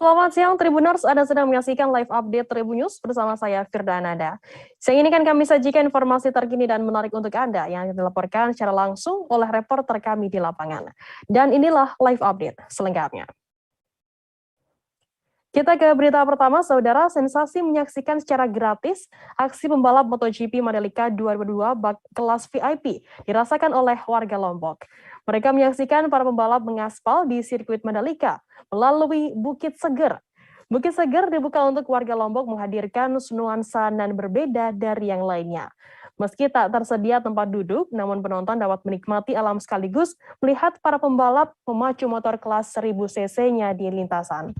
Selamat siang Tribuners, Anda sedang menyaksikan live update Tribun News bersama saya Firda Ananda. Siang ini kan kami sajikan informasi terkini dan menarik untuk Anda yang dilaporkan secara langsung oleh reporter kami di lapangan. Dan inilah live update selengkapnya. Kita ke berita pertama, saudara. Sensasi menyaksikan secara gratis aksi pembalap MotoGP Mandalika 2022 bak kelas VIP dirasakan oleh warga Lombok. Mereka menyaksikan para pembalap mengaspal di sirkuit Mandalika melalui Bukit Seger. Bukit Seger dibuka untuk warga Lombok menghadirkan nuansa nan berbeda dari yang lainnya. Meski tak tersedia tempat duduk, namun penonton dapat menikmati alam sekaligus melihat para pembalap memacu motor kelas 1000 cc-nya di lintasan.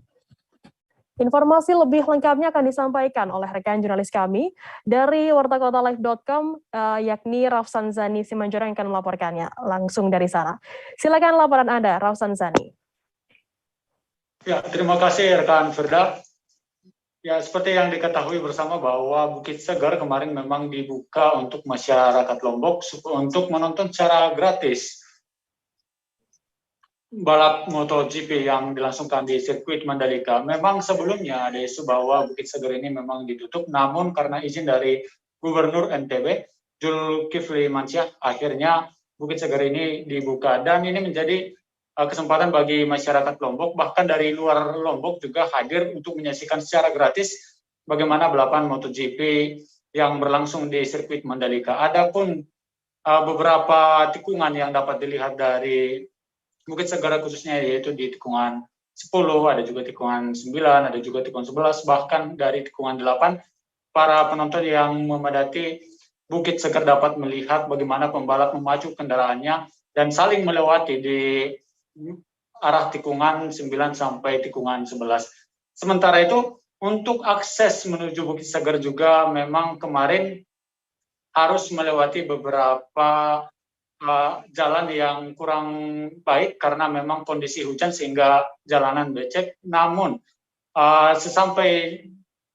Informasi lebih lengkapnya akan disampaikan oleh rekan jurnalis kami dari wartakotalive.com, yakni Rafsan Zani Simanjorang yang akan melaporkannya langsung dari sana. Silakan laporan Anda, Rafsan Zani. Ya, terima kasih rekan Firda. Ya, seperti yang diketahui bersama bahwa Bukit Segar kemarin memang dibuka untuk masyarakat Lombok untuk menonton secara gratis balap MotoGP yang dilangsungkan di sirkuit Mandalika. Memang sebelumnya ada isu bahwa Bukit Segar ini memang ditutup, namun karena izin dari Gubernur NTB, Zulkifli Mansyah, akhirnya Bukit Segar ini dibuka. Dan ini menjadi kesempatan bagi masyarakat Lombok, bahkan dari luar Lombok juga hadir untuk menyaksikan secara gratis bagaimana balapan MotoGP yang berlangsung di sirkuit Mandalika. Adapun beberapa tikungan yang dapat dilihat dari Bukit Segar khususnya, yaitu di tikungan 10, ada juga tikungan 9, ada juga tikungan 11, bahkan dari tikungan 8, para penonton yang memadati Bukit Segar dapat melihat bagaimana pembalap memacu kendaraannya dan saling melewati di arah tikungan 9 sampai tikungan 11. Sementara itu, untuk akses menuju Bukit Segar juga memang kemarin harus melewati beberapa jalan yang kurang baik karena memang kondisi hujan sehingga jalanan becek. Namun sesampai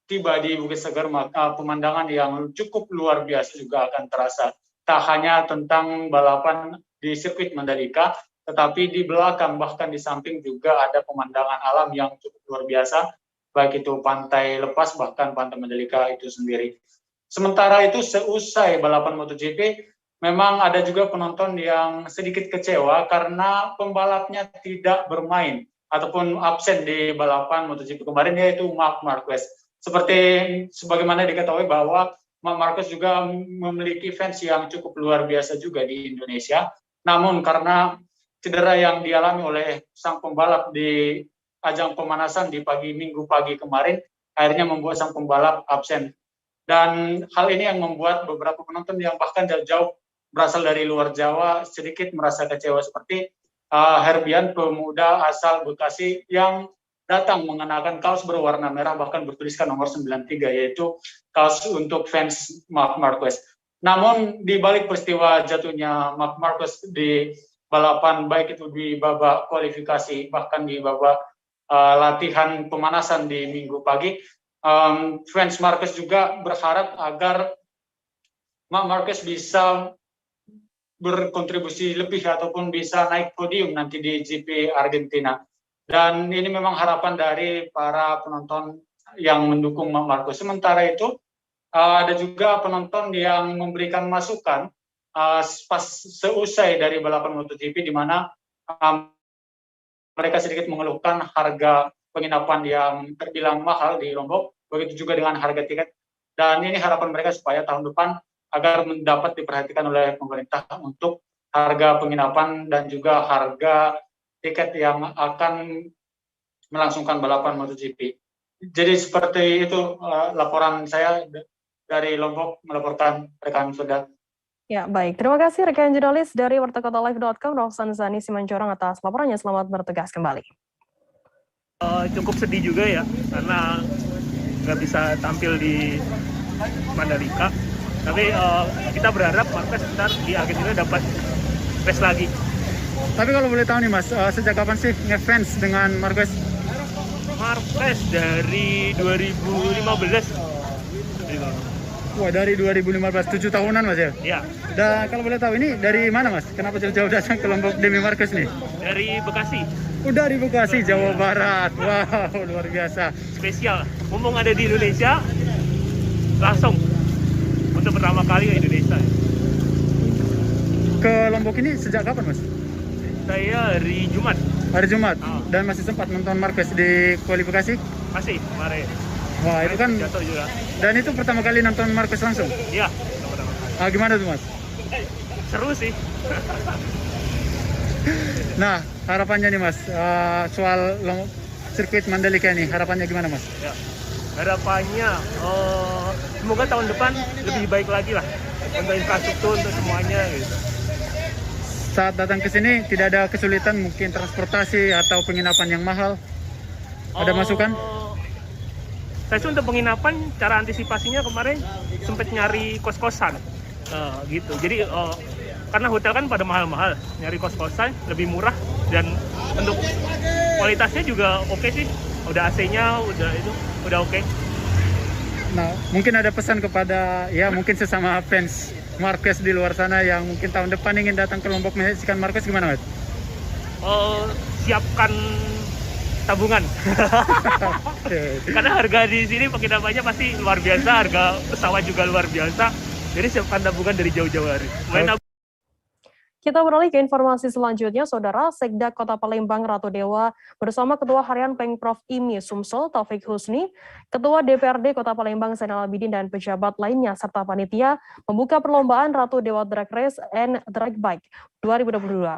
tiba di Bukit Segar, pemandangan yang cukup luar biasa juga akan terasa. Tak hanya tentang balapan di sirkuit Mandalika, tetapi di belakang bahkan di samping juga ada pemandangan alam yang cukup luar biasa, baik itu pantai lepas bahkan pantai Mandalika itu sendiri. Sementara itu seusai balapan MotoGP, memang ada juga penonton yang sedikit kecewa karena pembalapnya tidak bermain ataupun absen di balapan MotoGP kemarin, yaitu Marc Marquez. Sebagaimana diketahui bahwa Marc Marquez juga memiliki fans yang cukup luar biasa juga di Indonesia. Namun karena cedera yang dialami oleh sang pembalap di ajang pemanasan di Minggu pagi kemarin, akhirnya membuat sang pembalap absen. Dan hal ini yang membuat beberapa penonton yang bahkan jauh-jauh berasal dari luar Jawa sedikit merasa kecewa, seperti Herbian, pemuda asal Bekasi yang datang mengenakan kaos berwarna merah bahkan bertuliskan nomor 93, yaitu kaos untuk fans Marc Marquez. Namun di balik peristiwa jatuhnya Marc Marquez di balapan, baik itu di babak kualifikasi bahkan di babak latihan pemanasan di Minggu pagi, fans Marquez juga berharap agar Marc Marquez bisa berkontribusi lebih ataupun bisa naik podium nanti di GP Argentina. Dan ini memang harapan dari para penonton yang mendukung Marc Marquez. Sementara itu ada juga penonton yang memberikan masukan pas seusai dari balapan MotoGP, di mana mereka sedikit mengeluhkan harga penginapan yang terbilang mahal di Lombok, begitu juga dengan harga tiket. Dan ini harapan mereka supaya tahun depan agar dapat diperhatikan oleh pemerintah untuk harga penginapan dan juga harga tiket yang akan melangsungkan balapan MotoGP. Jadi seperti itu laporan saya dari Lombok, melaporkan rekan Firda. Ya, baik. Terima kasih rekan jurnalis dari wartakotalive.com, Rafsan Zani Simanjorang atas laporannya. Selamat bertugas kembali. Cukup sedih juga ya, karena nggak bisa tampil di Mandalika. Tapi kita berharap Marquez ntar di Argentina dapat race lagi. Tapi kalau boleh tahu nih Mas, sejak kapan sih ngefans dengan Marquez? Marquez dari 2015. Wah, dari 2015, 7 tahunan Mas ya? Iya. Dan kalau boleh tahu ini dari mana Mas? Kenapa jauh-jauh datang ke Lombok demi Marquez nih? Dari Bekasi. Udah di Bekasi, Jawa Barat. Wow, luar biasa. Spesial, mumpung ada di Indonesia, langsung untuk pertama kali ke Indonesia. Ke Lombok ini sejak kapan, Mas? Saya hari Jumat. Hari Jumat. Oh. Dan masih sempat nonton Marquez di kualifikasi? Masih kemarin. Wah, itu kan. Jatuh juga. Dan itu pertama kali nonton Marquez langsung? Iya, pertama. Gimana tuh, Mas? Seru sih. Nah, harapannya nih, Mas, soal sirkuit Mandalika ini, harapannya gimana, Mas? Ya. Harapannya semoga tahun depan lebih baik lagi lah untuk infrastruktur, untuk semuanya gitu. Saat datang ke sini tidak ada kesulitan mungkin transportasi atau penginapan yang mahal? Ada masukan? Saya sih untuk penginapan, cara antisipasinya kemarin sempat nyari kos-kosan gitu. Jadi karena hotel kan pada mahal-mahal, nyari kos-kosan lebih murah dan untuk kualitasnya juga oke sih. Udah AC-nya, udah oke. Nah, mungkin ada pesan kepada mungkin sesama fans Marquez di luar sana yang mungkin tahun depan ingin datang ke Lombok menyaksikan Marquez, gimana, Mas? Siapkan tabungan. Karena harga di sini penginapannya pasti luar biasa, harga pesawat juga luar biasa. Jadi siapkan tabungan dari jauh-jauh hari. Kita beralih ke informasi selanjutnya, Saudara. Sekda Kota Palembang Ratu Dewa bersama Ketua Harian Pemprov IMI Sumsel Taufik Husni, Ketua DPRD Kota Palembang Zainal Abidin dan pejabat lainnya serta panitia membuka perlombaan Ratu Dewa Drag Race and Drag Bike 2022.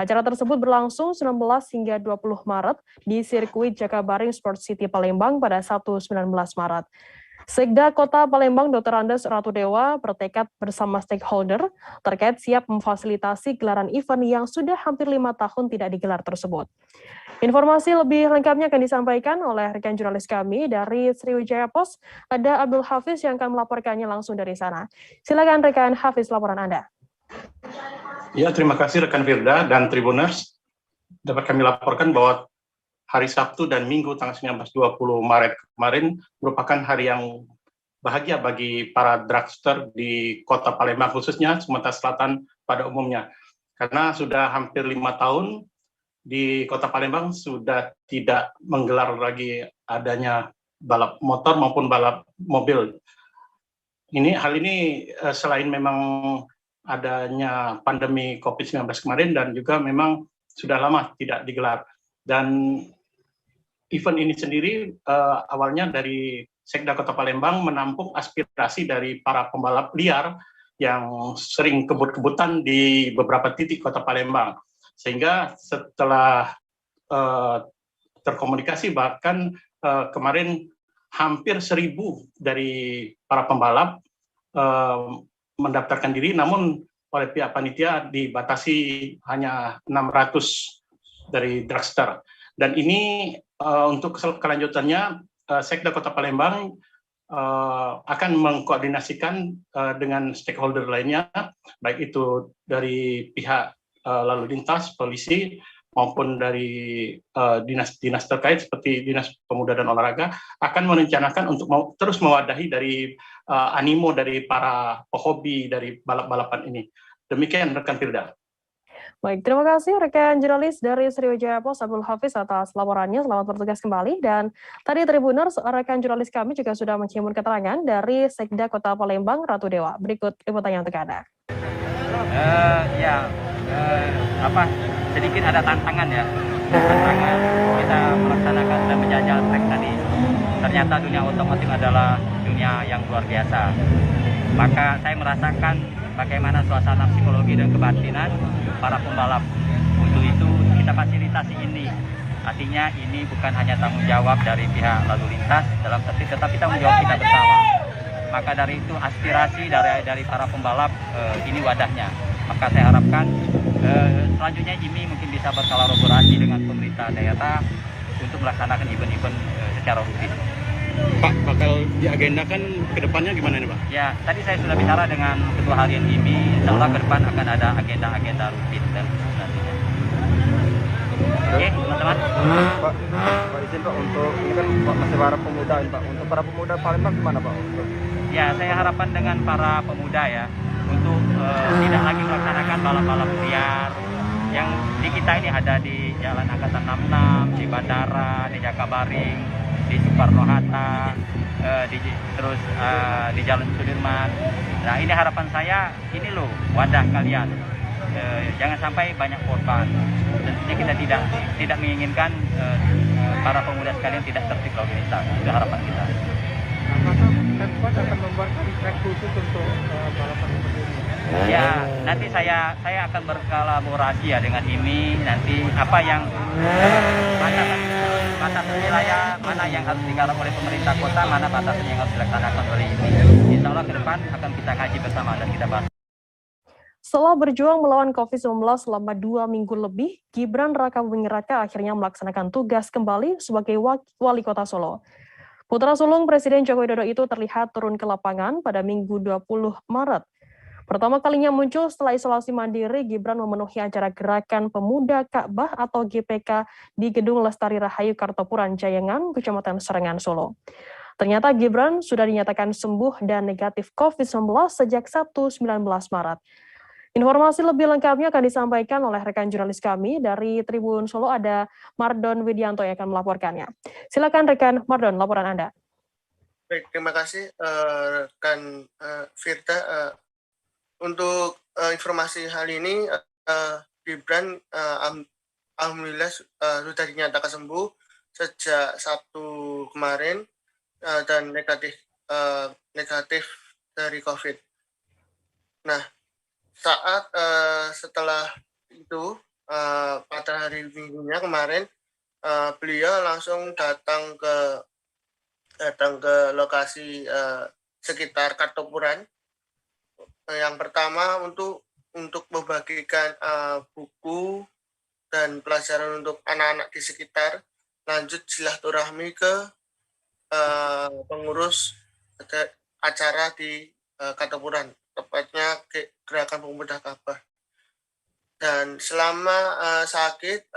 Acara tersebut berlangsung 19 hingga 20 Maret di sirkuit Jakabaring Sport City Palembang pada Sabtu 19 Maret. Sekda Kota Palembang Dr. Andes Ratu Dewa bertekad bersama stakeholder terkait siap memfasilitasi gelaran event yang sudah hampir 5 tahun tidak digelar tersebut. Informasi lebih lengkapnya akan disampaikan oleh rekan jurnalis kami dari Sriwijaya Post, ada Abdul Hafiz yang akan melaporkannya langsung dari sana. Silakan rekan Hafiz, laporan Anda. Ya, terima kasih rekan Firda dan Tribuners. Dapat kami laporkan bahwa hari Sabtu dan Minggu tanggal 19-20 Maret kemarin merupakan hari yang bahagia bagi para dragster di Kota Palembang, khususnya Sumatera Selatan pada umumnya. Karena sudah hampir 5 tahun di Kota Palembang sudah tidak menggelar lagi adanya balap motor maupun balap mobil. Hal ini selain memang adanya pandemi COVID-19 kemarin dan juga memang sudah lama tidak digelar. Dan event ini sendiri awalnya dari Sekda Kota Palembang menampung aspirasi dari para pembalap liar yang sering kebut-kebutan di beberapa titik Kota Palembang. Sehingga setelah terkomunikasi bahkan kemarin hampir 1.000 dari para pembalap mendaftarkan diri, namun oleh pihak panitia dibatasi hanya 600 dari dragster. Dan ini untuk kelanjutannya Sekda Kota Palembang akan mengkoordinasikan dengan stakeholder lainnya, baik itu dari pihak lalu lintas, polisi, maupun dari dinas-dinas terkait seperti Dinas Pemuda dan Olahraga, akan merencanakan untuk terus mewadahi dari animo dari para pehobi dari balap-balapan ini. Demikian rekan Firda. Baik, terima kasih rekan jurnalis dari Sriwijaya Post Abdul Hafiz atas laporannya. Selamat bertugas kembali. Dan tadi Tribuners, rekan jurnalis kami juga sudah menghimpun keterangan dari Sekda Kota Palembang Ratu Dewa. Berikut liputannya untuk Anda. Sedikit ada tantangan ya. Tantangan kita melaksanakan dan menjajal trek tadi. Ternyata dunia otomotif adalah dunia yang luar biasa. Maka saya merasakan bagaimana suasana psikologi dan kebatinan para pembalap. Untuk itu kita fasilitasi ini. Artinya ini bukan hanya tanggung jawab dari pihak lalu lintas dalam tetapi tanggung jawab kita bersama. Maka dari itu aspirasi dari para pembalap ini wadahnya. Maka saya harapkan selanjutnya IMI mungkin bisa berkolaborasi dengan pemerintah daerah untuk melaksanakan event-event secara rutin. Pak, bakal diagendakan ke depannya gimana nih Pak? Ya, tadi saya sudah bicara dengan Ketua Harian IMI, insya Allah ke depan akan ada agenda-agenda rutin dan nantinya. Oke, teman-teman. Pak izin Pak, untuk ini kan masih para pemuda Pak. Untuk para pemuda Palembang gimana Pak? Ya, saya harapkan dengan para pemuda ya, untuk tidak lagi melaksanakan balap-balap liar, yang di kita ini ada di Jalan Angkatan 66, di Bandara, di Jakabaring, di Soekarno-Hatta, terus di Jalan Sudirman. Nah, ini harapan saya, ini loh wadah kalian. Jangan sampai banyak korban. Tentunya kita tidak menginginkan para pemuda sekalian tidak tertib lalu lintas. Itu harapan kita. Apakah Pemkot akan membuatkan track khusus untuk balapan seperti ini? Ya, nanti saya akan berkolaborasi ya dengan IMI. Nanti apa yang batasan wilayah, mana yang harus digarap oleh pemerintah kota, mana batasan yang harus dilaksanakan oleh IMI. Insya Allah ke depan akan kita kaji bersama dan kita bahas. Setelah berjuang melawan COVID-19 selama 2 minggu lebih, Gibran Rakabuming Raka akhirnya melaksanakan tugas kembali sebagai Wali Kota Solo. Putra sulung Presiden Joko Widodo itu terlihat turun ke lapangan pada Minggu 20 Maret. Pertama kalinya muncul setelah isolasi mandiri, Gibran memenuhi acara Gerakan Pemuda Ka'bah atau GPK di Gedung Lestari Rahayu Kartopuran, Jayangan, Kecamatan Serengan, Solo. Ternyata Gibran sudah dinyatakan sembuh dan negatif COVID-19 sejak Sabtu 19 Maret. Informasi lebih lengkapnya akan disampaikan oleh rekan jurnalis kami dari Tribun Solo, ada Mardon Widianto yang akan melaporkannya. Silakan rekan Mardon, laporan Anda. Baik, terima kasih rekan Firda. Untuk informasi hal ini, Gibran alhamdulillah sudah dinyatakan sembuh sejak Sabtu kemarin dan negatif dari COVID. Nah, saat setelah itu pada hari Minggunya kemarin beliau langsung datang ke lokasi sekitar Kartopuran. Yang pertama untuk membagikan buku dan pelajaran untuk anak-anak di sekitar, lanjut silaturahmi ke pengurus acara di Kartopuran, tepatnya Gerakan Pemuda Ka'bah. Dan selama sakit,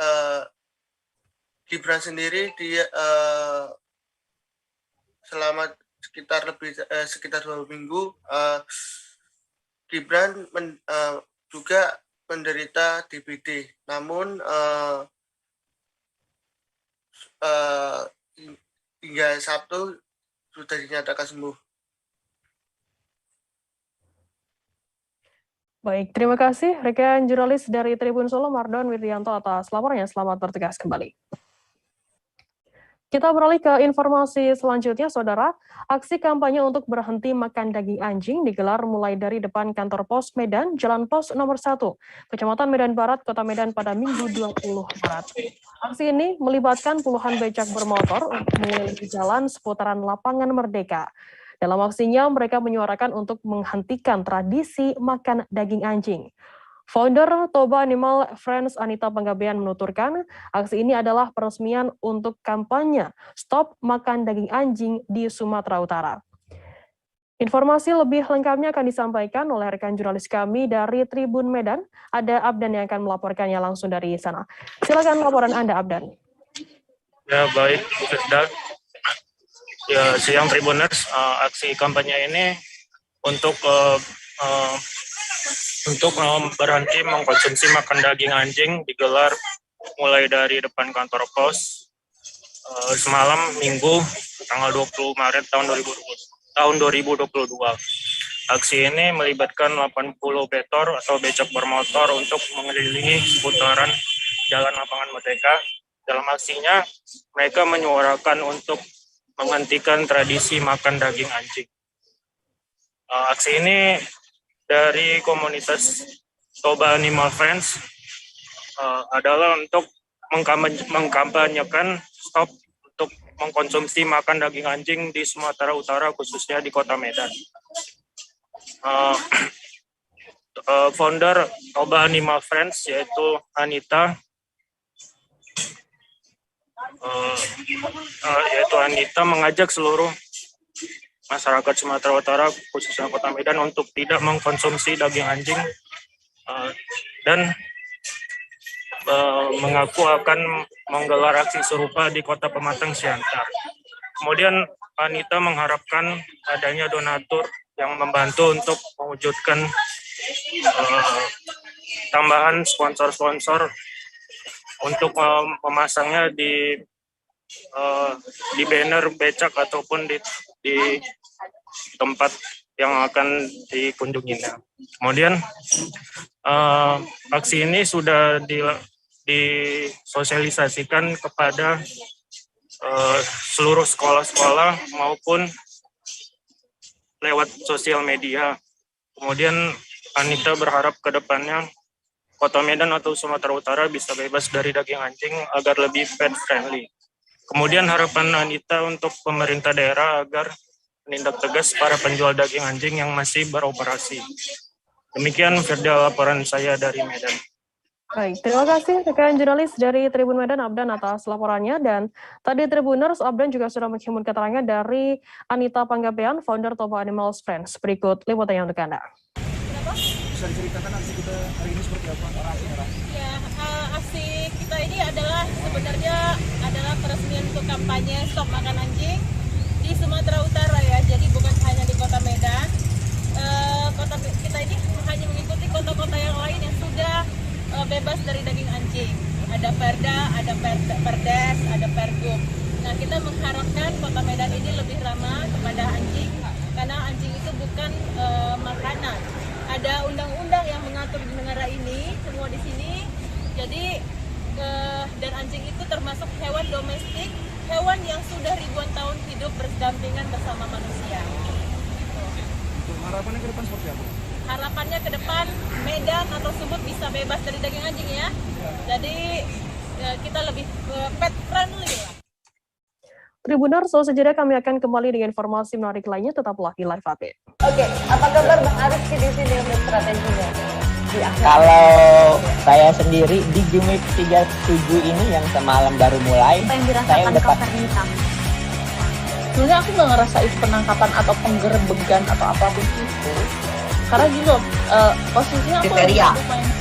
Gibran sendiri dia selama sekitar 2 minggu, Gibran juga menderita DBD. Namun hingga Sabtu sudah dinyatakan sembuh. Baik, terima kasih rekan jurnalis dari Tribun Solo, Mardon Widianto atas laporannya. Selamat bertugas kembali. Kita beralih ke informasi selanjutnya, Saudara. Aksi kampanye untuk berhenti makan daging anjing digelar mulai dari depan kantor Pos Medan, Jalan Pos nomor 1, Kecamatan Medan Barat, Kota Medan pada Minggu 20 Maret. Aksi ini melibatkan puluhan becak bermotor untuk mengelilingi jalan seputaran Lapangan Merdeka. Dalam aksinya, mereka menyuarakan untuk menghentikan tradisi makan daging anjing. Founder Toba Animal Friends Anita Panggabean menuturkan, aksi ini adalah peresmian untuk kampanye Stop Makan Daging Anjing di Sumatera Utara. Informasi lebih lengkapnya akan disampaikan oleh rekan jurnalis kami dari Tribun Medan, ada Abdan yang akan melaporkannya langsung dari sana. Silakan laporan Anda, Abdan. Ya, baik, Firda. Ya, siang Tribuners, aksi kampanye ini untuk berhenti mengkonsumsi makan daging anjing digelar mulai dari depan kantor pos semalam Minggu tanggal 20 Maret tahun 2022. Aksi ini melibatkan 80 betor atau becak bermotor untuk mengelilingi seputaran Jalan Lapangan Merdeka. Dalam aksinya mereka menyuarakan untuk menghentikan tradisi makan daging anjing. Aksi ini dari komunitas Toba Animal Friends adalah untuk mengkampanyekan stop untuk mengkonsumsi makan daging anjing di Sumatera Utara, khususnya di Kota Medan. Founder Toba Animal Friends yaitu Anita mengajak seluruh masyarakat Sumatera Utara, khususnya Kota Medan, untuk tidak mengkonsumsi daging anjing dan mengaku akan menggelar aksi serupa di Kota Pematang Siantar. Kemudian Anita mengharapkan adanya donatur yang membantu untuk mewujudkan tambahan sponsor-sponsor untuk memasangnya di banner becak ataupun di tempat yang akan dikunjunginya. Kemudian aksi ini sudah disosialisasikan kepada seluruh sekolah-sekolah maupun lewat sosial media. Kemudian Anita berharap ke depannya Kota Medan atau Sumatera Utara bisa bebas dari daging anjing agar lebih pet friendly. Kemudian harapan Anita untuk pemerintah daerah agar menindak tegas para penjual daging anjing yang masih beroperasi. Demikian Firda laporan saya dari Medan. Baik, terima kasih rekan jurnalis dari Tribun Medan Abdan atas laporannya. Dan tadi Tribuners, Abdan juga sudah menghimpun keterangan dari Anita Panggabean, founder Toba Animals Friends. Berikut liputannya untuk Anda. Bisa diceritakan aksi kita hari ini seperti apa? Ya, aksi kita ini adalah sebenarnya peresmian untuk kampanye Stop Makan Anjing di Sumatera Utara ya. Jadi bukan hanya di Kota Medan. Kita ini hanya mengikuti kota-kota yang lain yang sudah bebas dari daging anjing. Ada Perda, ada Perdes, ada Pergub. Nah, kita mengharapkan Kota Medan ini lebih ramah kepada anjing karena anjing itu bukan makanan. Ada undang-undang yang mengatur di negara ini, semua di sini. Jadi dan anjing itu termasuk hewan domestik, hewan yang sudah ribuan tahun hidup berdampingan bersama manusia. Harapannya ke depan seperti apa? Harapannya ke depan Medan atau Sumut bisa bebas dari daging anjing ya. Jadi kita lebih pet friendly lah. Tribuners, selanjutnya kami akan kembali dengan informasi menarik lainnya. Tetaplah di Live Update. Oke, apa kabar Bang Arif di sini untuk strateginya? Kalau saya sendiri di Jumik 37 ini yang semalam baru mulai, saya udah sebenarnya aku nggak ngerasain penangkapan atau penggerebegan atau apapun itu. Karena gitu, posisinya aku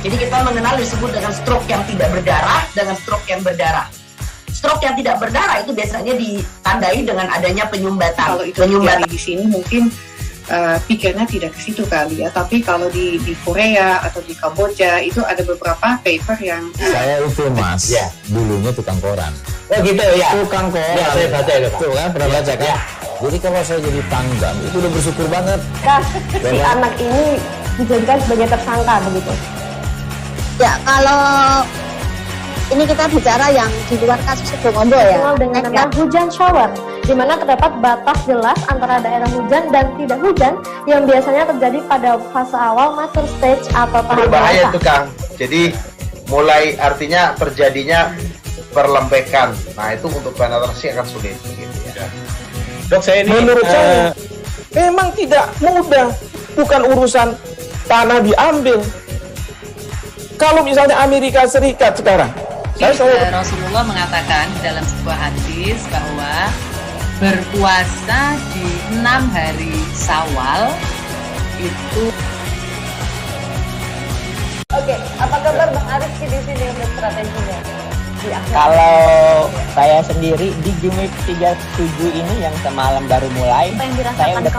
jadi kita mengenal disebut dengan stroke yang tidak berdarah dengan stroke yang berdarah. Stroke yang tidak berdarah itu biasanya ditandai dengan adanya penyumbatan. Kalau itu terjadi di sini mungkin pikirnya tidak ke situ kali ya. Tapi kalau di Korea atau di Kamboja itu ada beberapa paper yang saya itu Mas, ya, dulunya tukang koran. Oh gitu ya. Tukang koran. Ya, saya baca itu Pak. Tuh kan pernah baca kan? Ya. Jadi kalau saya jadi pangdam itu udah bersyukur banget. Si anak ini dijadikan sebagai tersangka begitu. Ya, kalau ini kita bicara yang di luar kasus Situbondo ya. Dengan nama hujan shower, di mana terdapat batas jelas antara daerah hujan dan tidak hujan yang biasanya terjadi pada fase awal master stage atau tahap berbahaya itu Kang. Jadi mulai artinya terjadinya perlembekan. Nah itu untuk penetrasi akan sulit. Gitu ya. Dok, saya ini menurut saya memang tidak mudah, bukan urusan tanah diambil. Kalau misalnya Amerika Serikat sekarang, Rasulullah mengatakan dalam sebuah hadis bahwa berpuasa di 6 hari Syawal itu. Oke, apa kabar Bang Arif di sini untuk strateginya? Kalau saya sendiri di Jumik 37 ini yang semalam baru mulai, saya udah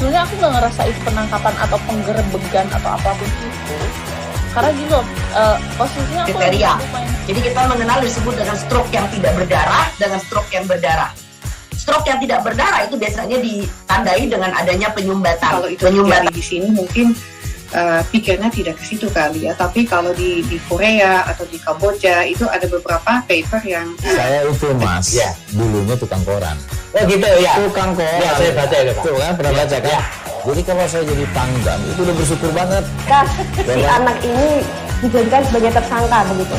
sebenarnya aku nggak ngerasain penangkapan atau penggerebegan atau apapun itu. Karena gitu, posisinya aku jadi kita mengenal disebut dengan stroke yang tidak berdarah dengan stroke yang berdarah. Stroke yang tidak berdarah itu biasanya ditandai dengan adanya penyumbatan. Kalau itu terjadi di sini mungkin pikirnya tidak ke situ kali ya. Tapi kalau di Korea atau di Kamboja itu ada beberapa paper yang saya itu Mas, ya, dulunya tukang koran. Oh gitu ya. Tukang koran. Ya, saya baca itu Pak. Tuh kan pernah baca kan? Ya. Jadi kalau saya jadi pangdam itu udah bersyukur banget. Si anak ini dijadikan sebagai tersangka begitu.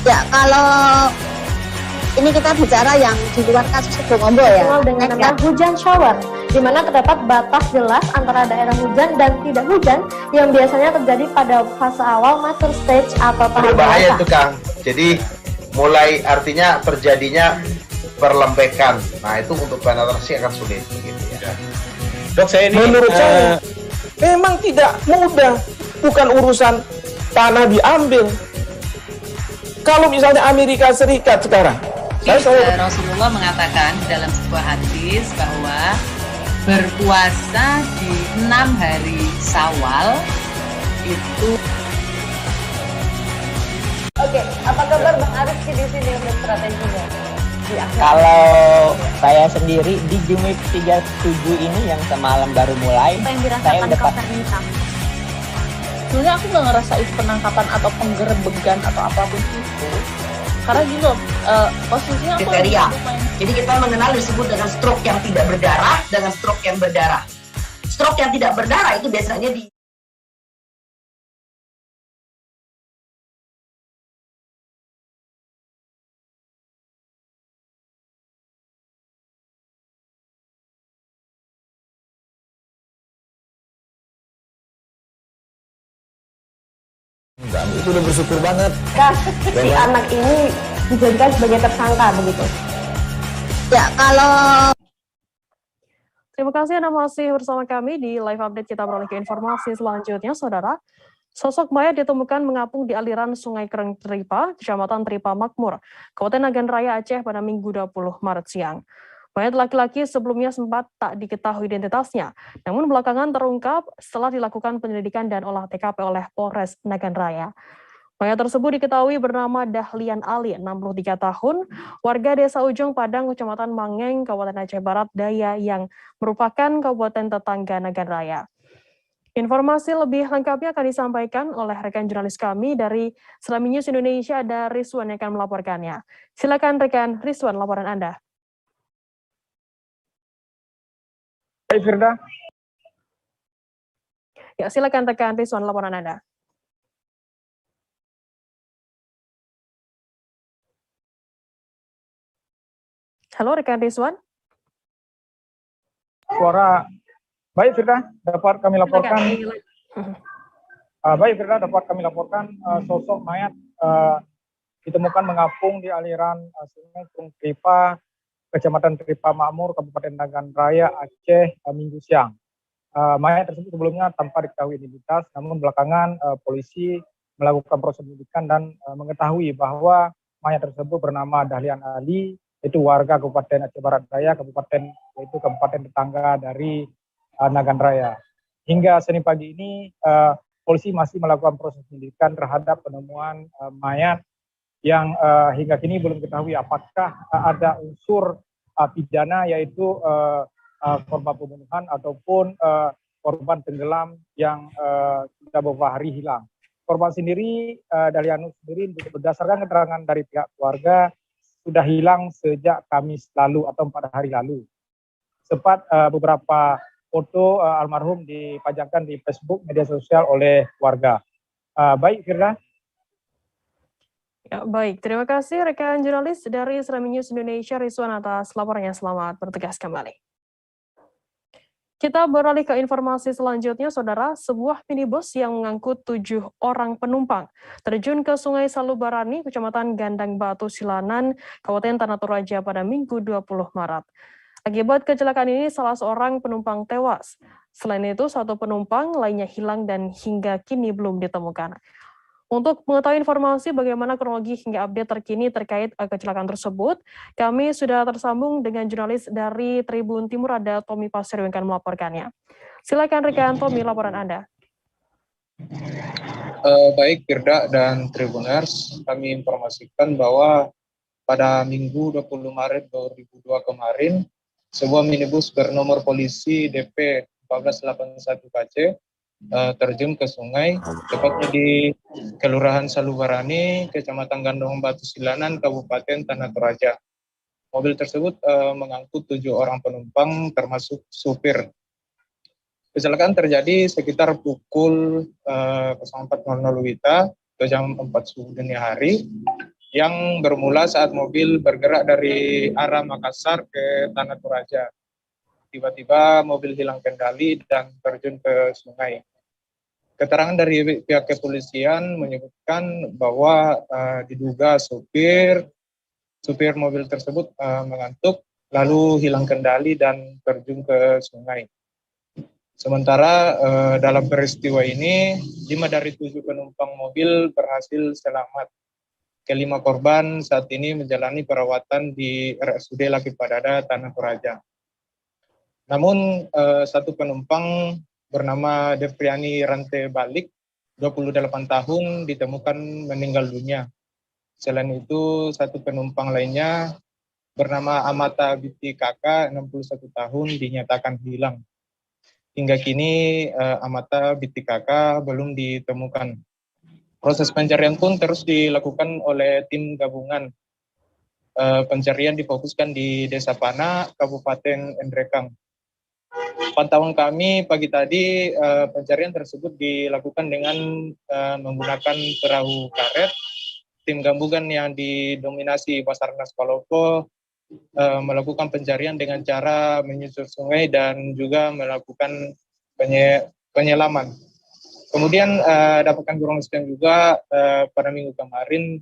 Ya, kalau ini kita bicara yang di luar kasus Situbondo ya. Dengan nama hujan shower, di mana terdapat batas jelas antara daerah hujan dan tidak hujan yang biasanya terjadi pada fase awal master stage atau tahap berbahaya itu Kang. Jadi mulai artinya terjadinya perlembekan. Nah itu untuk penetrasi akan sulit. Gitu ya. Dok, saya ini menurut saya memang tidak mudah, bukan urusan tanah diambil. Kalau misalnya Amerika Serikat sekarang, Rasulullah mengatakan dalam sebuah hadis bahwa berpuasa di 6 hari Syawal itu. Oke, apa kabar Bang Arief di sini untuk strateginya? Kalau saya sendiri di Jumik 37 ini yang semalam baru mulai, Apa yang saya dirasakan udah Kapten Hitam? Sebenarnya aku nggak ngerasain penangkapan atau penggerebegan atau apapun itu, karena gini loh, posisinya aku Kriteria. Jadi kita mengenal disebut dengan stroke yang tidak berdarah dengan stroke yang berdarah. Stroke yang tidak berdarah itu biasanya di Itu udah bersyukur banget. Kasus si anak ini dijadikan sebagai tersangka begitu. Ya, kalau Terima kasih Anda masih bersama kami di live update. Kita beralih ke informasi selanjutnya, Saudara. Sosok mayat ditemukan mengapung di aliran Sungai Kereng Tripa, Kecamatan Tripa Makmur, Kabupaten Nagan Raya, Aceh pada Minggu 20 Maret siang. Mayat laki-laki sebelumnya sempat tak diketahui identitasnya, namun belakangan terungkap setelah dilakukan penyelidikan dan olah TKP oleh Polres Nagan Raya. Mayat tersebut diketahui bernama Dahlian Ali, 63 tahun, warga Desa Ujung Padang, Kecamatan Mangeng, Kabupaten Aceh Barat Daya, yang merupakan kabupaten tetangga Nagan Raya. Informasi lebih lengkapnya akan disampaikan oleh rekan jurnalis kami dari Selami News Indonesia, ada Rizwan yang akan melaporkannya. Silakan rekan Rizwan, laporan Anda. Baik, Firda. Ya, silakan rekan Rizwan, laporan Anda. Halo rekan Rizwan. Suara baik, Firda, dapat kami laporkan. Sosok mayat ditemukan mengapung di aliran Sungai Kereng Tripa, Kecamatan Tripa Makmur, Kabupaten Nagan Raya, Aceh, Minggu siang. Mayat tersebut sebelumnya tanpa diketahui identitas, namun belakangan polisi melakukan proses penyidikan dan mengetahui bahwa mayat tersebut bernama Dahlian Ali, itu warga Kabupaten Aceh Barat Daya, kabupaten tetangga dari Nagan Raya. Hingga Senin pagi ini, polisi masih melakukan proses penyidikan terhadap penemuan mayat yang hingga kini belum diketahui apakah ada unsur pidana, yaitu korban pembunuhan ataupun korban tenggelam yang sudah beberapa hari hilang. Korban sendiri, Dahlian sendiri, berdasarkan keterangan dari pihak keluarga, sudah hilang sejak Kamis lalu atau 4 hari lalu. Sempat beberapa foto almarhum dipajangkan di Facebook media sosial oleh warga. Baik, Firda. Ya, baik, terima kasih rekan jurnalis dari Selami News Indonesia, Rizwan, atas laporannya. Selamat bertugas kembali. Kita beralih ke informasi selanjutnya, Saudara. Sebuah minibus yang mengangkut 7 orang penumpang terjun ke Sungai Salubarani, Kecamatan Gandang Batu Silanan, Kabupaten Tanah Toraja pada Minggu 20 Maret. Akibat kecelakaan ini, salah seorang penumpang tewas. Selain itu, 1 penumpang lainnya hilang dan hingga kini belum ditemukan. Untuk mengetahui informasi bagaimana kronologi hingga update terkini terkait kecelakaan tersebut, kami sudah tersambung dengan jurnalis dari Tribun Timur, ada Tommy Pasir yang akan melaporkannya. Silakan rekan Tommy, laporan Anda. Baik, Firda dan Tribuners, kami informasikan bahwa pada Minggu 20 Maret 2002 kemarin, sebuah minibus bernomor polisi DP 1481 KC terjun ke sungai, tepatnya di Kelurahan Salubarani, Kecamatan Gandong Batu Silanan, Kabupaten Tanah Toraja. Mobil tersebut mengangkut 7 orang penumpang termasuk supir. Kecelakaan terjadi sekitar pukul 04.00 WITA atau jam 4 subuh dini hari, yang bermula saat mobil bergerak dari arah Makassar ke Tanah Toraja. Tiba-tiba mobil hilang kendali dan terjun ke sungai. Keterangan dari pihak kepolisian menyebutkan bahwa diduga supir mobil tersebut mengantuk, lalu hilang kendali dan terjun ke sungai. Sementara dalam peristiwa ini, 5 dari 7 penumpang mobil berhasil selamat. Kelima korban saat ini menjalani perawatan di RSUD Laki Padada, Tanah Toraja. Namun 1 penumpang bernama Depriani Rante Balik 28 tahun ditemukan meninggal dunia. Selain itu, satu penumpang lainnya bernama Amata Binti Kakak, 61 tahun, dinyatakan hilang. Hingga kini Amata Binti Kakak belum ditemukan. Proses pencarian pun terus dilakukan oleh tim gabungan. Pencarian difokuskan di Desa Pana, Kabupaten Endrekang. Pantauan kami pagi tadi, pencarian tersebut dilakukan dengan menggunakan perahu karet. Tim gabungan yang didominasi Basarnas Palopo melakukan pencarian dengan cara menyusur sungai dan juga melakukan penyelaman. Kemudian dapat kami informasikan juga pada minggu kemarin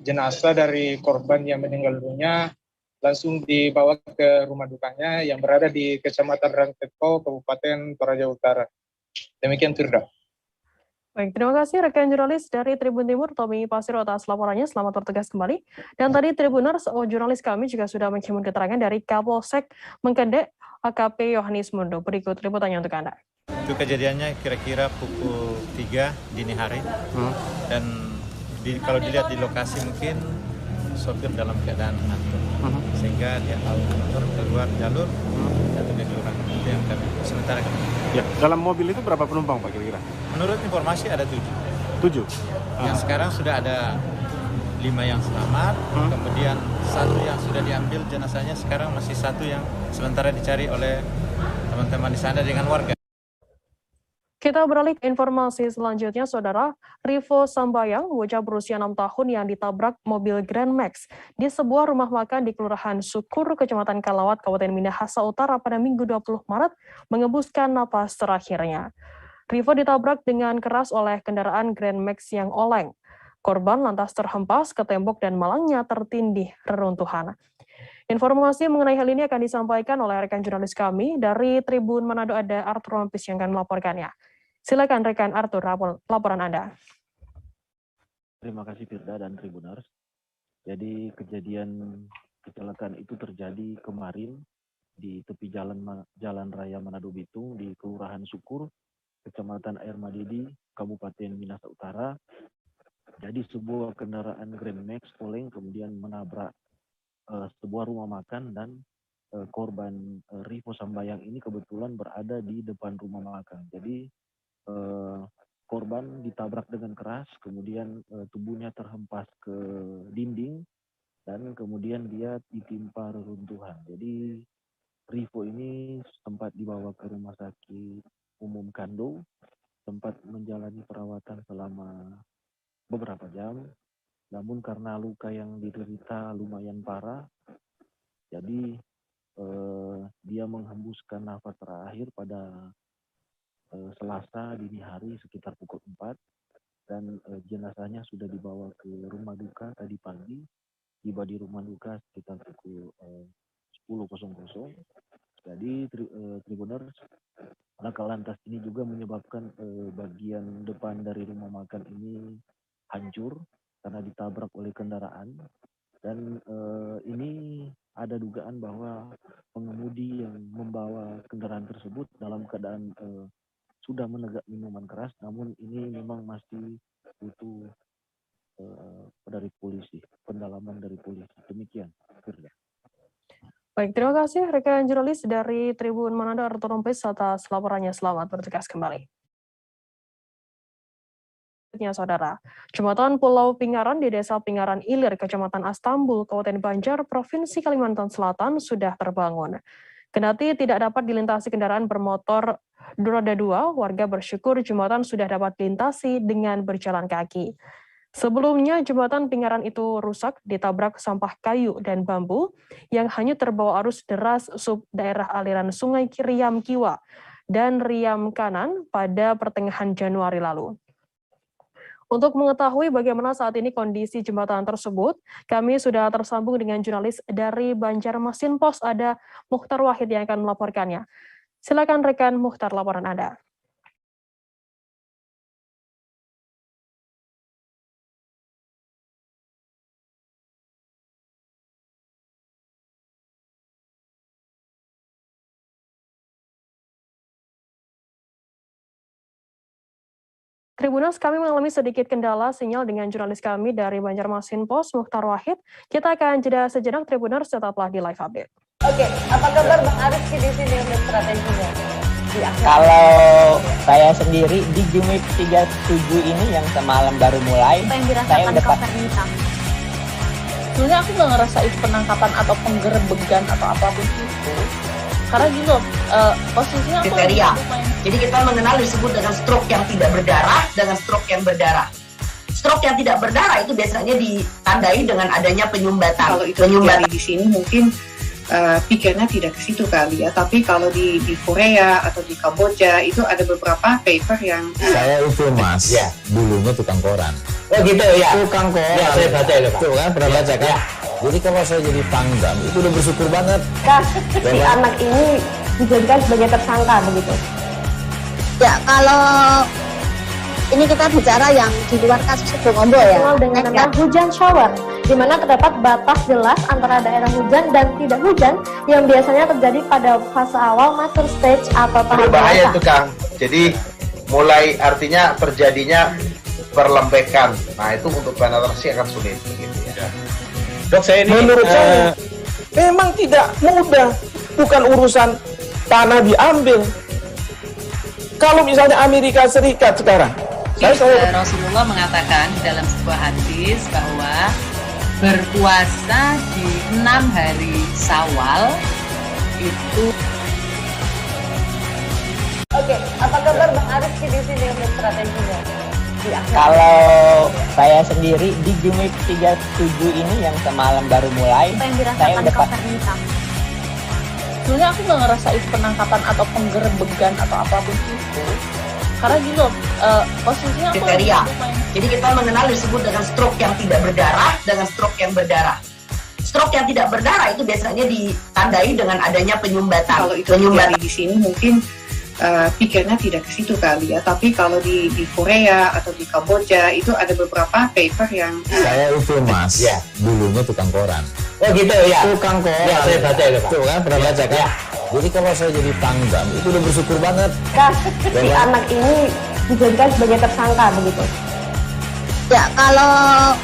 jenazah dari korban yang meninggal dunia langsung dibawa ke rumah dukanya yang berada di Kecamatan Rangketpo, Kabupaten Toraja Utara. Demikian, Firda. Baik, terima kasih rekan jurnalis dari Tribun Timur, Tommy Pasiro atas laporannya. Selamat bertugas kembali. Dan tadi Tribuners, jurnalis kami juga sudah menghimpun keterangan dari Kapolsek Mengkede, AKP Yohanes Mundo. Berikut liputannya untuk Anda. Itu kejadiannya kira-kira pukul 3 dini hari. Dan kalau dilihat di lokasi mungkin sopir dalam keadaan ngantuk. Sehingga dia motor keluar jalur, jatuh di jurang. Itu yang kami sementara. Ya, dalam mobil itu berapa penumpang Pak kira-kira? Menurut informasi ada 7. 7? Yang sekarang sudah ada 5 yang selamat, kemudian 1 yang sudah diambil jenazahnya, sekarang masih 1 yang sementara dicari oleh teman-teman di sana dengan warga. Kita beralih ke informasi selanjutnya, Saudara. Rivo Sambayang, bocah berusia 6 tahun yang ditabrak mobil Grand Max di sebuah rumah makan di Kelurahan Sukur, Kecamatan Kalawat, Kabupaten Minahasa Utara pada Minggu 20 Maret, mengembuskan napas terakhirnya. Rivo ditabrak dengan keras oleh kendaraan Grand Max yang oleng. Korban lantas terhempas ke tembok dan malangnya tertindih reruntuhan. Informasi mengenai hal ini akan disampaikan oleh rekan jurnalis kami dari Tribun Manado, ada Arthur Rompis yang akan melaporkannya. Silakan rekan Arthur, laporan Anda. Terima kasih Firda dan Tribuners. Jadi kejadian kecelakaan itu terjadi kemarin di tepi jalan raya Manado Bitung di Kelurahan Sukur, Kecamatan Air Madidi, Kabupaten Minahasa Utara. Jadi sebuah kendaraan Grand Max oleng kemudian menabrak sebuah rumah makan dan korban Rivo Sambayang ini kebetulan berada di depan rumah makan. Jadi korban ditabrak dengan keras, kemudian tubuhnya terhempas ke dinding dan kemudian dia ditimpa reruntuhan. Jadi Rivo ini sempat dibawa ke rumah sakit umum Kando, sempat menjalani perawatan selama beberapa jam. Namun karena luka yang diderita lumayan parah, jadi dia menghembuskan nafas terakhir pada Selasa dini hari sekitar pukul 4 dan jenazahnya sudah dibawa ke rumah duka tadi pagi, tiba di rumah duka sekitar pukul 10.00. Jadi Tribuners, laka lantas ini juga menyebabkan bagian depan dari rumah makan ini hancur karena ditabrak oleh kendaraan, dan ini ada dugaan bahwa pengemudi yang membawa kendaraan tersebut dalam keadaan sudah menegak minuman keras, namun ini memang masih butuh dari polisi, pendalaman dari polisi. Demikian, Firda. Baik, terima kasih rekan jurnalis dari Tribun Manado, Arthur Rompis atas laporannya. Selamat bertugas kembali. Saudara, Jembatan Pulau Pingaran di Desa Pingaran Ilir, Kecamatan Astambul, Kabupaten Banjar, Provinsi Kalimantan Selatan sudah terbangun. Kendati tidak dapat dilintasi kendaraan bermotor roda 2, warga bersyukur jembatan sudah dapat dilintasi dengan berjalan kaki. Sebelumnya, jembatan Pingaran itu rusak ditabrak sampah kayu dan bambu yang hanyut terbawa arus deras sub daerah aliran Sungai Riam Kiwa dan Riam Kanan pada pertengahan Januari lalu. Untuk mengetahui bagaimana saat ini kondisi jembatan tersebut, kami sudah tersambung dengan jurnalis dari Banjarmasin Post, ada Mukhtar Wahid yang akan melaporkannya. Silakan rekan Mukhtar, laporan Anda. Tribuners, kami mengalami sedikit kendala sinyal dengan jurnalis kami dari Banjarmasin Post, Mukhtar Wahid. Kita akan jeda sejenak, Tribuners, tetaplah di live update. Oke, apa kabar Bang Aris di sini untuk strateginya? Kalau saya sendiri di Jumip 37 ini yang semalam baru mulai, Apa yang saya dirasakan udah Kak Fernita? Sebenarnya aku nggak ngerasain penangkapan atau penggerebegan atau apapun itu. Karena gini loh, posisinya aku kriteria. Jadi kita mengenal disebut dengan stroke yang tidak berdarah dengan stroke yang berdarah. Stroke yang tidak berdarah itu biasanya ditandai dengan adanya penyumbatan. Kalau itu terjadi di sini mungkin pikirnya tidak ke situ kali ya, tapi kalau di Korea atau di Kamboja itu ada beberapa paper yang Saya itu Mas, dulunya tukang koran. Oh gitu ya. Tukang koran. Ya, saya baca itu Pak. Tuh kan, pernah baca kan? Ya. Jadi kalau saya jadi Pangdam, itu udah bersyukur banget. Kak, si anak ini dijadikan sebagai tersangka begitu. Ya, kalau ini kita bicara yang di luar kasus Bongombo ya. Dengan nama hujan shower, di mana terdapat batas jelas antara daerah hujan dan tidak hujan yang biasanya terjadi pada fase awal mature stage atau tahap Berbahaya dewasa. itu Kang. Jadi mulai artinya terjadinya perlembekan. Nah itu untuk penetrasi akan sulit. Gitu ya. Dok, saya ini menurut saya memang tidak mudah, bukan urusan tanah diambil. Kalau misalnya Amerika Serikat sekarang, Rasulullah mengatakan dalam sebuah hadis bahwa berpuasa di 6 hari Syawal itu. Oke, apa kabar Bang Aris di sini untuk strateginya? Kalau saya sendiri di Jumip 37 ini yang semalam baru mulai, Apa yang saya dirasakan udah Kak Fernita? sebenarnya aku nggak ngerasain penangkapan atau penggerebegan atau apapun itu. Karena gini loh, posisinya aku kriteria. Jadi kita mengenal disebut dengan stroke yang tidak berdarah dengan stroke yang berdarah. Stroke yang tidak berdarah itu biasanya ditandai dengan adanya penyumbatan. kalau itu terjadi di sini mungkin pikirnya tidak ke situ kali ya, tapi kalau di Korea atau di Kamboja itu ada beberapa paper yang Saya itu Mas, dulunya tukang koran. Oh gitu ya. Tukang koran. Ya, saya baca itu Pak. Tuh kan, pernah baca kan? Ya. Jadi kalau saya jadi Pangdam, itu udah bersyukur banget. Kak, si anak ini dijadikan sebagai tersangka begitu. Ya, kalau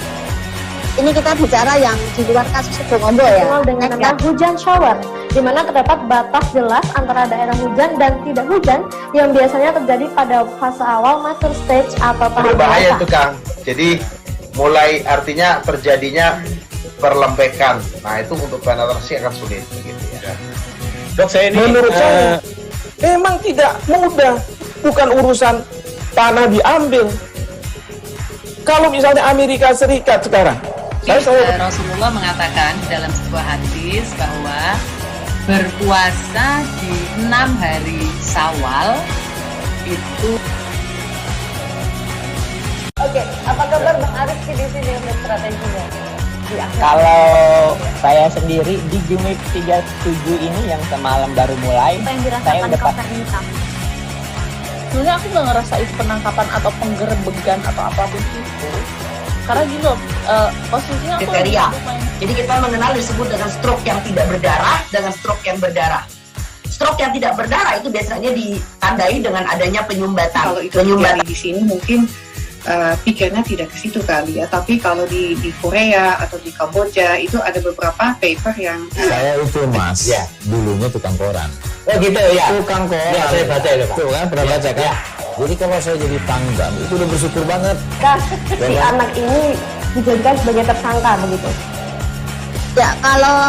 ini kita bicara yang di luar kasus Bongombo ya. Dengan nama hujan shower, di mana terdapat batas jelas antara daerah hujan dan tidak hujan yang biasanya terjadi pada fase awal mature stage atau tahap Berbahaya dewasa. itu Kang. Jadi mulai artinya terjadinya perlembekan. Nah itu untuk penetrasi akan sulit. Gitu ya. Dok, saya ini menurut saya memang tidak mudah, bukan urusan tanah diambil. Kalau misalnya Amerika Serikat sekarang, Rasulullah mengatakan dalam sebuah hadis bahwa berpuasa di 6 hari Syawal itu. Oke, apa kabar Bang Aris di sini untuk strateginya? Kalau saya sendiri di Jumip 37 ini yang semalam baru mulai, Apa yang saya dirasakan udah Kak Fernita? sebenarnya aku nggak ngerasain penangkapan atau penggerebegan atau apapun itu. Karena gini loh, posisinya aku kriteria. Jadi kita mengenal disebut dengan stroke yang tidak berdarah dengan stroke yang berdarah. Stroke yang tidak berdarah itu biasanya ditandai dengan adanya penyumbatan. kalau itu terjadi di sini mungkin pikirnya tidak ke situ kali ya, tapi kalau di Korea atau di Kamboja itu ada beberapa paper yang Saya itu Mas, dulunya tukang koran. Oh gitu ya. Tukang koran. Ya, saya baca itu Pak. Tuh kan, pernah baca kan? Ya. Jadi kalau saya jadi Pangdam, itu udah bersyukur banget. Kak, si anak ini dijadikan sebagai tersangka begitu. Ya, kalau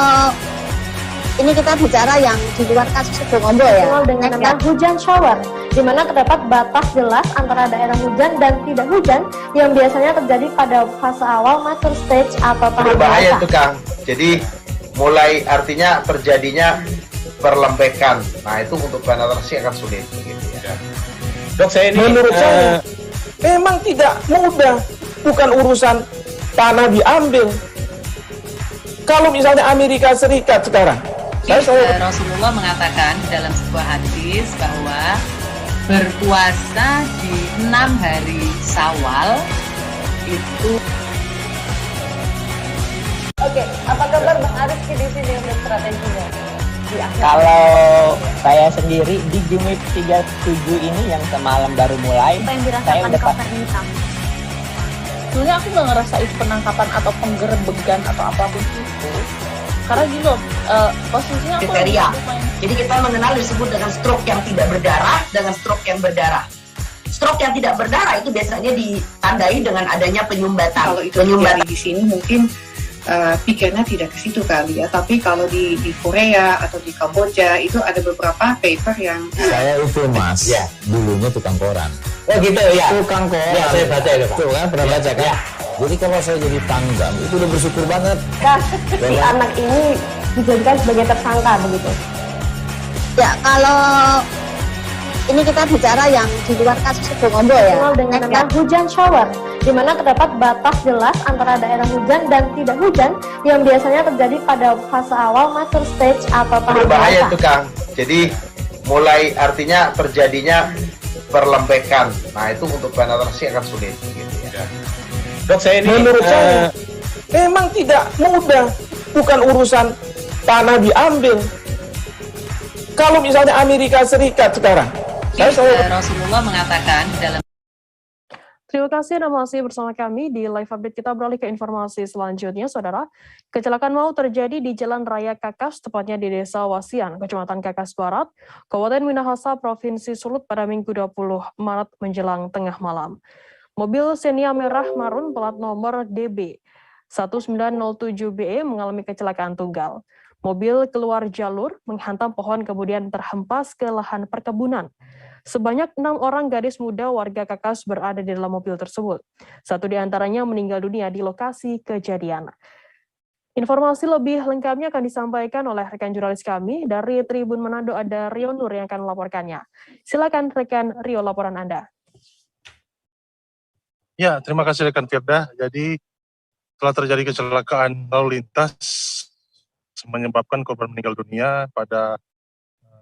ini kita bicara yang di luar kasus Bongombo ya. Dengan nama hujan shower, di mana terdapat batas jelas antara daerah hujan dan tidak hujan yang biasanya terjadi pada fase awal mature stage atau tahap Berbahaya dewasa. itu Kang. Jadi mulai artinya terjadinya perlembekan. Nah itu untuk penetrasi akan sulit. Gitu ya. Dok, saya ini menurut saya memang tidak mudah, bukan urusan tanah diambil. Kalau misalnya Amerika Serikat sekarang, Rasulullah mengatakan dalam sebuah hadis bahwa berpuasa di 6 hari Syawal itu. Oke, apa kabar Bang Aris di sini untuk strateginya? Kalau saya sendiri di Jumip 37 ini yang semalam baru mulai, Apa yang saya dirasakan udah Kak Fernita? Sebenarnya aku nggak ngerasain penangkapan atau penggerebegan atau apapun itu. Karena gini loh, posisinya aku Kriteria. lagi main. Jadi kita mengenal disebut dengan stroke yang tidak berdarah dengan stroke yang berdarah. Stroke yang tidak berdarah itu biasanya ditandai dengan adanya penyumbatan. Kalau itu terjadi di sini mungkin pikirnya tidak ke situ kali ya. Tapi kalau di Korea atau di Kamboja itu ada beberapa paper yang Saya itu mas, dulunya tukang koran. Oh gitu ya. Tukang koran. Ya, saya baca itu Pak. Tuh kan pernah baca kan? Ya. Jadi kalau saya jadi tanggam itu udah bersyukur banget. Si anak ini dijadikan sebagai tersangka begitu. Ya, kalau ini kita bicara yang di luar kasus Sibolombo ya. Dikenal dengan nama hujan shower, di mana terdapat batas jelas antara daerah hujan dan tidak hujan yang biasanya terjadi pada fase awal mature stage atau tahap Berbahaya dewasa. itu Kang. Jadi mulai artinya terjadinya perlembekan. Nah itu untuk penetrasi akan sulit. Gitu ya. Dok, saya ini menurut saya memang tidak mudah, bukan urusan tanah diambil. Kalau misalnya Amerika Serikat sekarang, Rasulullah mengatakan dalam Terima kasih Anda masih bersama kami di live update. Kita beralih ke informasi selanjutnya, Saudara. Kecelakaan maut terjadi di Jalan Raya Kakas, tepatnya di Desa Wasian, Kecamatan Kakas Barat, Kabupaten Minahasa, Provinsi Sulut pada Minggu 20 Maret menjelang tengah malam. Mobil Xenia merah marun plat nomor DB 1907BE mengalami kecelakaan tunggal. Mobil keluar jalur, menghantam pohon kemudian terhempas ke lahan perkebunan. Sebanyak 6 orang gadis muda warga Kakas berada di dalam mobil tersebut. 1 di antaranya meninggal dunia di lokasi kejadian. Informasi lebih lengkapnya akan disampaikan oleh rekan jurnalis kami dari Tribun Manado, ada Rio Nur yang akan melaporkannya. Silakan rekan Rio, laporan Anda. Ya, terima kasih rekan Firda. Jadi telah terjadi kecelakaan lalu lintas menyebabkan korban meninggal dunia pada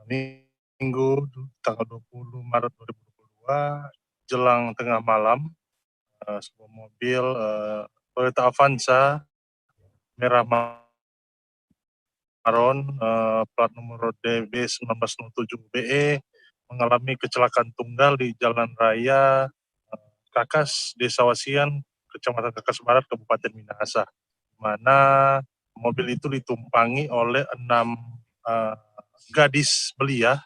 Minggu tanggal 20 Maret 2022 jelang tengah malam. Sebuah mobil Toyota Avanza merah maron plat nomor DB 1907BE mengalami kecelakaan tunggal di Jalan Raya Kakas, Desa Wasian, Kecamatan Kakas Barat, Kabupaten Minahasa, di mana mobil itu ditumpangi oleh 6 gadis belia,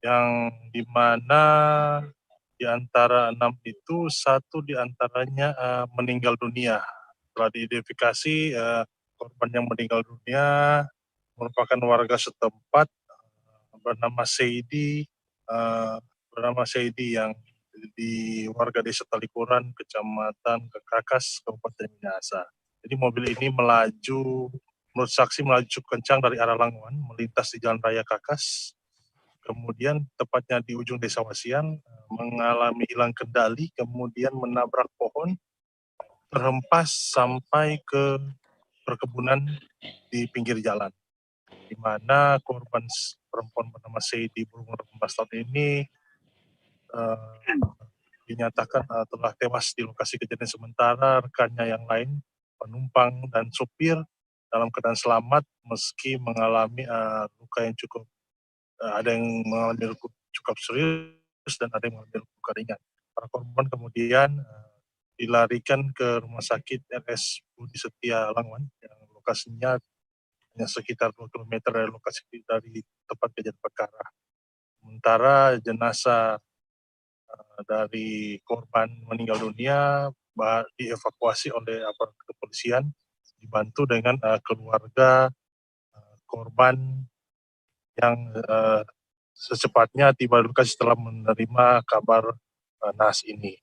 yang di mana di antara 6 itu 1 di antaranya meninggal dunia. Telah diidentifikasi korban yang meninggal dunia merupakan warga setempat bernama Seidi yang di warga Desa Talikuran, Kecamatan Kakas, Kabupaten Minahasa. Jadi mobil ini melaju, menurut saksi melaju cukup kencang dari arah Languan, melintas di Jalan Raya Kakas. Kemudian tepatnya di ujung Desa Wasian, mengalami hilang kendali, kemudian menabrak pohon, terhempas sampai ke perkebunan di pinggir jalan. Di mana korban perempuan bernama Seidi berumur 18 tahun ini dinyatakan telah tewas di lokasi kejadian, sementara rekannya yang lain, penumpang dan supir, dalam keadaan selamat meski mengalami luka yang cukup, ada yang mengalami luka cukup serius dan ada yang mengalami luka ringan. Para korban kemudian dilarikan ke Rumah Sakit RS Budi Setia Languan yang lokasinya hanya sekitar 2 km dari lokasi dari tempat kejadian perkara. Sementara jenazah dari korban meninggal dunia dievakuasi oleh aparat kepolisian, dibantu dengan keluarga korban yang secepatnya tiba di lokasi setelah menerima kabar naas ini.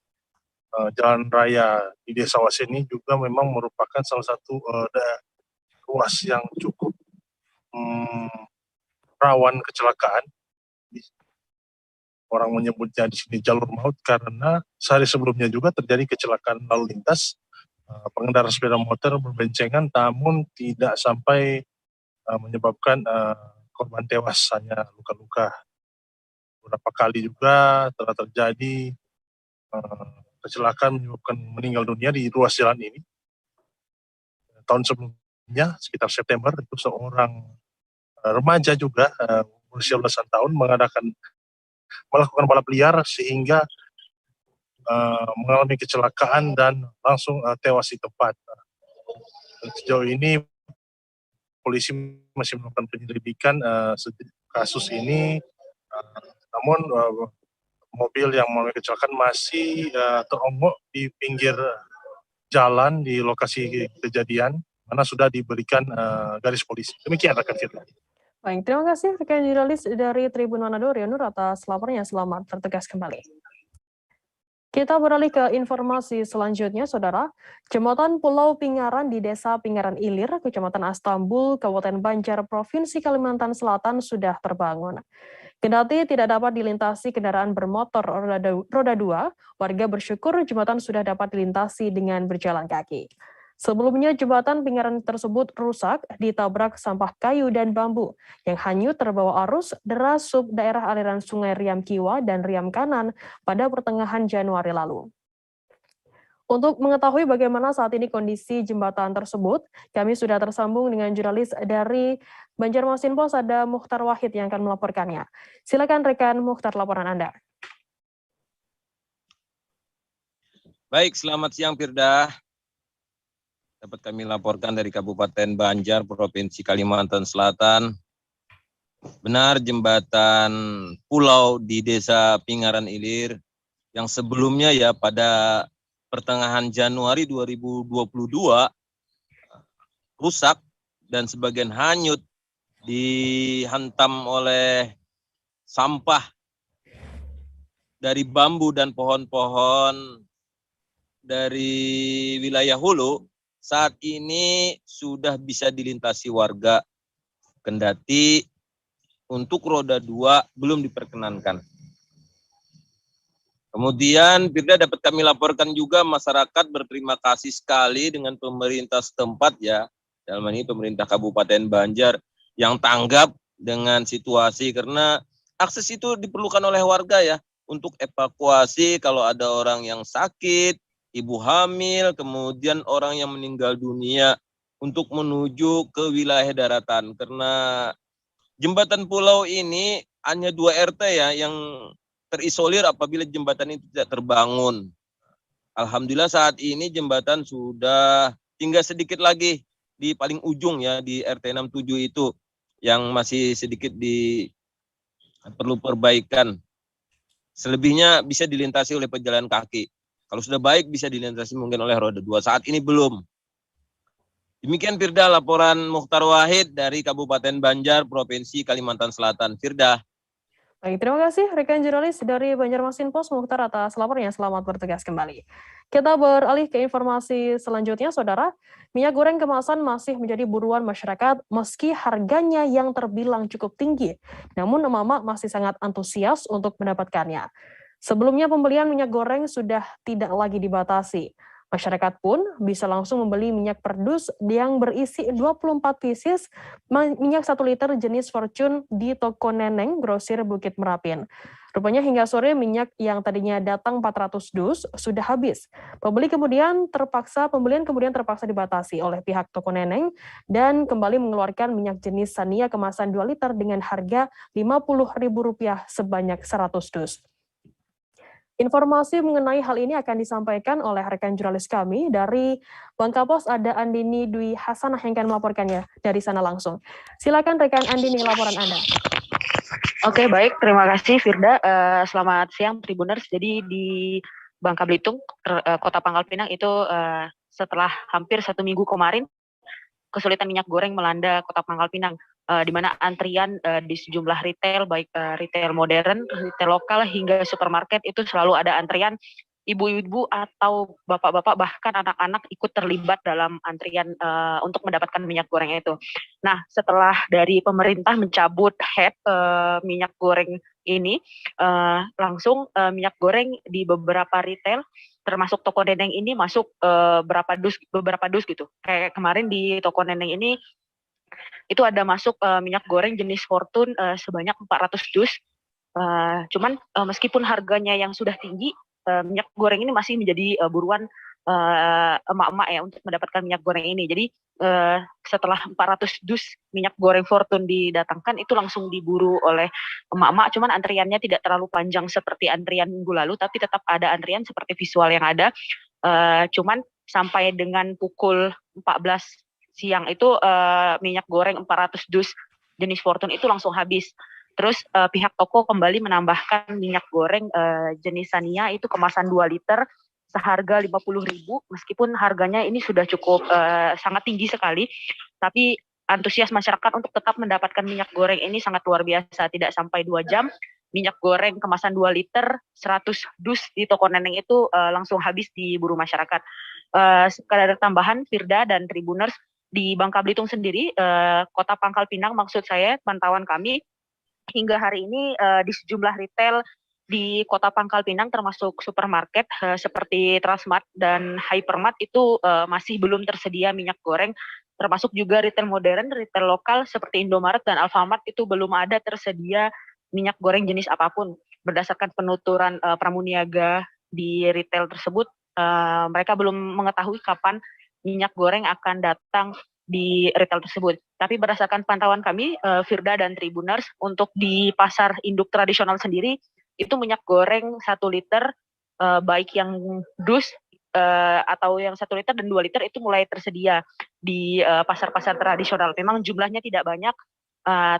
Jalan raya di Desa Wasian ini juga memang merupakan salah satu ruas yang cukup rawan kecelakaan. Orang menyebutnya di sini jalur maut karena sehari sebelumnya juga terjadi kecelakaan lalu lintas. Pengendara sepeda motor berbencengan, namun tidak sampai menyebabkan korban tewas, hanya luka-luka. Beberapa kali juga telah terjadi kecelakaan menyebabkan meninggal dunia di ruas jalan ini. Tahun sebelumnya, sekitar September, itu seorang remaja juga berusia belasan tahun melakukan balap liar sehingga mengalami kecelakaan dan langsung tewas di tempat. Sejauh ini polisi masih melakukan penyelidikan kasus ini, namun mobil yang mengalami kecelakaan masih teronggok di pinggir jalan di lokasi kejadian, mana sudah diberikan garis polisi. Demikian rekan Firda. Baik, terima kasih rekan jurnalis dari Tribun Manado, Rianur, atas laporannya. Selamat bertugas kembali. Kita beralih ke informasi selanjutnya, Saudara. Jembatan Pulau Pingaran di Desa Pingaran Ilir, Kecamatan Astambul, Kabupaten Banjar, Provinsi Kalimantan Selatan sudah terbangun. Kendati tidak dapat dilintasi kendaraan bermotor roda 2, warga bersyukur jembatan sudah dapat dilintasi dengan berjalan kaki. Sebelumnya jembatan Pingaran tersebut rusak, ditabrak sampah kayu dan bambu yang hanyut terbawa arus deras sub daerah aliran Sungai Riam Kiwa dan Riam Kanan pada pertengahan Januari lalu. Untuk mengetahui bagaimana saat ini kondisi jembatan tersebut, kami sudah tersambung dengan jurnalis dari Banjarmasin Pos, ada Mukhtar Wahid yang akan melaporkannya. Silakan rekan Mukhtar, laporan Anda. Baik, selamat siang Firda. Dapat kami laporkan dari Kabupaten Banjar, Provinsi Kalimantan Selatan. Benar, jembatan pulau di Desa Pingaran Ilir yang sebelumnya ya pada pertengahan Januari 2022 rusak dan sebagian hanyut, dihantam oleh sampah dari bambu dan pohon-pohon dari wilayah hulu. Saat ini sudah bisa dilintasi warga, kendati untuk roda 2 belum diperkenankan. Kemudian Firda dapat kami laporkan juga masyarakat berterima kasih sekali dengan pemerintah setempat ya, dalam ini pemerintah Kabupaten Banjar yang tanggap dengan situasi, karena akses itu diperlukan oleh warga ya untuk evakuasi kalau ada orang yang sakit, ibu hamil, kemudian orang yang meninggal dunia untuk menuju ke wilayah daratan. Karena jembatan pulau ini hanya 2 RT ya yang terisolir apabila jembatan itu tidak terbangun. Alhamdulillah saat ini jembatan sudah tinggal sedikit lagi di paling ujung ya, di RT 67 itu yang masih sedikit perlu perbaikan. Selebihnya bisa dilintasi oleh pejalan kaki. Kalau sudah baik bisa dilintasi mungkin oleh roda 2. Saat ini belum. Demikian Firda, laporan Mukhtar Wahid dari Kabupaten Banjar, Provinsi Kalimantan Selatan. Firda. Baik, terima kasih rekan jurnalis dari Banjarmasin Pos, Mukhtar, atas laporannya. Selamat bertugas kembali. Kita beralih ke informasi selanjutnya, Saudara. Minyak goreng kemasan masih menjadi buruan masyarakat meski harganya yang terbilang cukup tinggi. Namun emak-emak masih sangat antusias untuk mendapatkannya. Sebelumnya pembelian minyak goreng sudah tidak lagi dibatasi. Masyarakat pun bisa langsung membeli minyak perdus yang berisi 24 pieces minyak 1 liter jenis Fortune di toko Neneng, Grosir Bukit Merapin. Rupanya hingga sore minyak yang tadinya datang 400 dus sudah habis. Pembelian kemudian terpaksa dibatasi oleh pihak toko Neneng dan kembali mengeluarkan minyak jenis Sania kemasan 2 liter dengan harga Rp50.000 sebanyak 100 dus. Informasi mengenai hal ini akan disampaikan oleh rekan jurnalis kami dari Bangka Pos, ada Andini Dwi Hasanah yang akan melaporkannya dari sana langsung. Silakan rekan Andini, laporan Anda. Oke, baik, terima kasih Firda. Selamat siang Tribuners. Jadi di Bangka Belitung, Kota Pangkal Pinang itu setelah hampir 1 minggu kemarin kesulitan minyak goreng melanda Kota Pangkal Pinang. Di mana antrian di sejumlah retail, baik retail modern, retail lokal, hingga supermarket itu selalu ada antrian. Ibu-ibu atau bapak-bapak bahkan anak-anak ikut terlibat dalam antrian untuk mendapatkan minyak goreng itu. Nah, setelah dari pemerintah mencabut head minyak goreng ini, langsung minyak goreng di beberapa retail, termasuk toko Neneng ini masuk beberapa dus gitu. Kayak kemarin di toko Neneng ini itu ada masuk minyak goreng jenis Fortune sebanyak 400 dus. Cuman meskipun harganya yang sudah tinggi, minyak goreng ini masih menjadi buruan emak-emak ya untuk mendapatkan minyak goreng ini. Jadi setelah 400 dus minyak goreng Fortune didatangkan itu langsung diburu oleh emak-emak, cuman antriannya tidak terlalu panjang seperti antrian minggu lalu, tapi tetap ada antrian seperti visual yang ada. Cuman sampai dengan pukul 14 siang itu minyak goreng 400 dus jenis Fortune itu langsung habis. Terus pihak toko kembali menambahkan minyak goreng jenis Sania itu kemasan 2 liter seharga 50.000, meskipun harganya ini sudah cukup sangat tinggi sekali, tapi antusias masyarakat untuk tetap mendapatkan minyak goreng ini sangat luar biasa. Tidak sampai 2 jam, minyak goreng kemasan 2 liter, 100 dus di toko Neneng itu langsung habis diburu masyarakat. Sekadar tambahan, Firda dan Tribuners, di Bangka Belitung sendiri, Kota Pangkal Pinang maksud saya, pantauan kami, hingga hari ini di sejumlah retail di Kota Pangkal Pinang termasuk supermarket seperti Transmart dan Hypermart itu masih belum tersedia minyak goreng, termasuk juga retail modern, retail lokal seperti Indomaret dan Alfamart itu belum ada tersedia minyak goreng jenis apapun. Berdasarkan penuturan pramuniaga di retail tersebut, mereka belum mengetahui kapan minyak goreng akan datang di retail tersebut. Tapi berdasarkan pantauan kami, Firda dan Tribuners, untuk di pasar induk tradisional sendiri, itu minyak goreng 1 liter, baik yang dus atau yang 1 liter dan 2 liter itu mulai tersedia di pasar-pasar tradisional. Memang jumlahnya tidak banyak,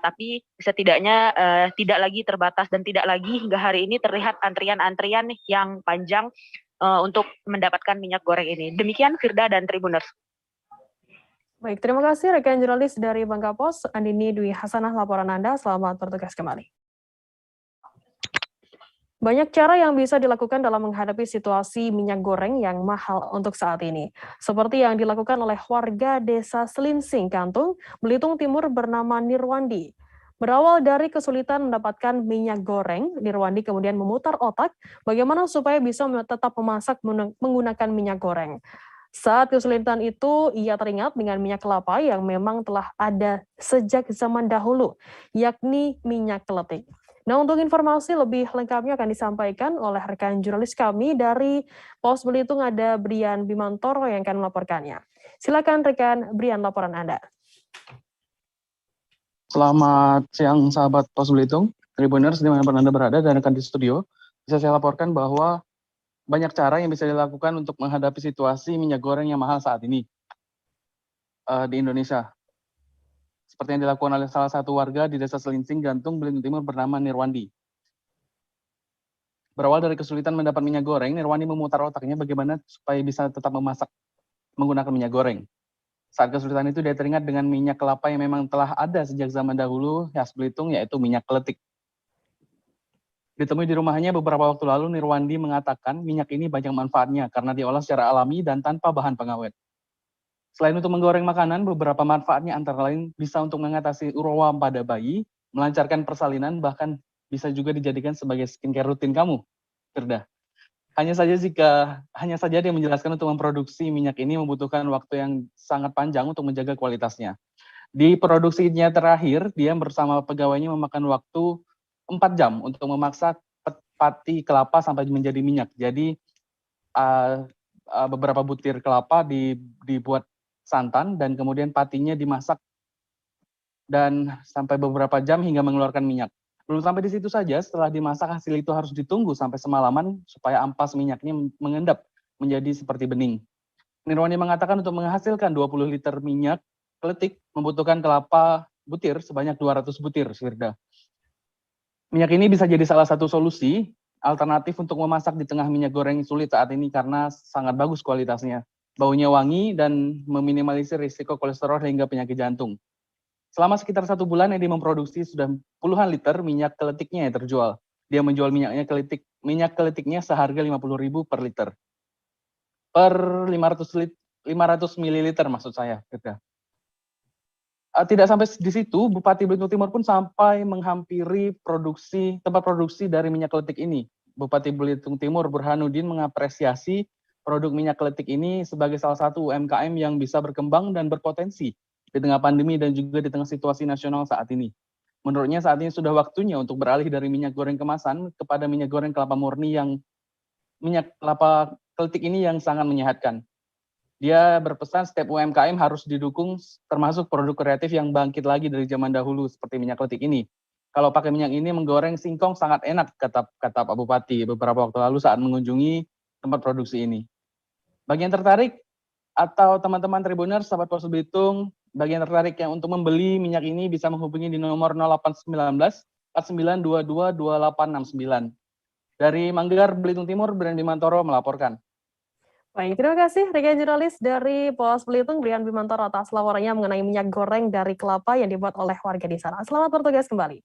tapi setidaknya tidak lagi terbatas dan tidak lagi hingga hari ini terlihat antrian-antrian yang panjang untuk mendapatkan minyak goreng ini. Demikian Firda dan Tribuners. Baik, terima kasih rekan jurnalis dari Bangka Pos, Andini Dwi Hasanah, laporan Anda. Selamat bertugas kembali. Banyak cara yang bisa dilakukan dalam menghadapi situasi minyak goreng yang mahal untuk saat ini. Seperti yang dilakukan oleh warga desa Selinsing, Kantung, Belitung Timur bernama Nirwandi. Berawal dari kesulitan mendapatkan minyak goreng, Nirwandi kemudian memutar otak bagaimana supaya bisa tetap memasak menggunakan minyak goreng. Saat kesulitan itu, ia teringat dengan minyak kelapa yang memang telah ada sejak zaman dahulu, yakni minyak keletik. Nah, untuk informasi lebih lengkapnya akan disampaikan oleh rekan jurnalis kami dari Pos Belitung, ada Brian Bimantoro yang akan melaporkannya. Silakan rekan Brian, laporan Anda. Selamat siang sahabat Pos Belitung, Tribuners dimanapun Anda berada dan rekan di studio. Bisa saya laporkan bahwa banyak cara yang bisa dilakukan untuk menghadapi situasi minyak goreng yang mahal saat ini di Indonesia. Seperti yang dilakukan oleh salah satu warga di desa Selinsing, Gantung, Belitung Timur bernama Nirwandi. Berawal dari kesulitan mendapat minyak goreng, Nirwandi memutar otaknya bagaimana supaya bisa tetap memasak menggunakan minyak goreng. Saat kesulitan itu dia teringat dengan minyak kelapa yang memang telah ada sejak zaman dahulu khas Belitung, yaitu minyak keletik. Ditemui di rumahnya beberapa waktu lalu, Nirwandi mengatakan minyak ini banyak manfaatnya karena diolah secara alami dan tanpa bahan pengawet. Selain untuk menggoreng makanan, beberapa manfaatnya antara lain bisa untuk mengatasi urowam pada bayi, melancarkan persalinan, bahkan bisa juga dijadikan sebagai skincare rutin kamu, Firda. Hanya saja dia menjelaskan untuk memproduksi minyak ini membutuhkan waktu yang sangat panjang untuk menjaga kualitasnya. Di produksinya terakhir, dia bersama pegawainya memakan waktu 4 jam untuk memaksa pati kelapa sampai menjadi minyak. Jadi beberapa butir kelapa dibuat santan dan kemudian patinya dimasak dan sampai beberapa jam hingga mengeluarkan minyak. Belum sampai di situ saja, setelah dimasak hasil itu harus ditunggu sampai semalaman supaya ampas minyaknya mengendap menjadi seperti bening. Nirwandi mengatakan untuk menghasilkan 20 liter minyak keletik membutuhkan kelapa butir sebanyak 200 butir, Firda. Minyak ini bisa jadi salah satu solusi alternatif untuk memasak di tengah minyak goreng sulit saat ini karena sangat bagus kualitasnya. Baunya wangi dan meminimalisir risiko kolesterol hingga penyakit jantung. Selama sekitar 1 bulan, Edi memproduksi sudah puluhan liter minyak keletiknya yang terjual. Dia menjual minyak keletiknya seharga 50.000 per liter. Per 500 ml maksud saya. Tidak sampai di situ, Bupati Belitung Timur pun sampai menghampiri tempat produksi dari minyak keletik ini. Bupati Belitung Timur Burhanuddin mengapresiasi produk minyak keletik ini sebagai salah satu UMKM yang bisa berkembang dan berpotensi di tengah pandemi dan juga di tengah situasi nasional saat ini. Menurutnya saat ini sudah waktunya untuk beralih dari minyak goreng kemasan kepada minyak goreng kelapa murni yang minyak kelapa Kletik ini yang sangat menyehatkan. Dia berpesan setiap UMKM harus didukung, termasuk produk kreatif yang bangkit lagi dari zaman dahulu seperti minyak kletik ini. Kalau pakai minyak ini menggoreng singkong sangat enak, kata Pak Bupati beberapa waktu lalu saat mengunjungi tempat produksi ini. Bagi yang tertarik atau teman-teman Tribuners, sahabat Pos Belitung, bagi yang tertarik yang untuk membeli minyak ini bisa menghubungi di nomor 0819 4922 2869. Dari Manggar, Belitung Timur, Brian Bimantoro melaporkan. Baik, terima kasih rekan jurnalis dari Pos Belitung, Brian Bimantoro atas laporannya mengenai minyak goreng dari kelapa yang dibuat oleh warga di sana. Selamat bertugas kembali.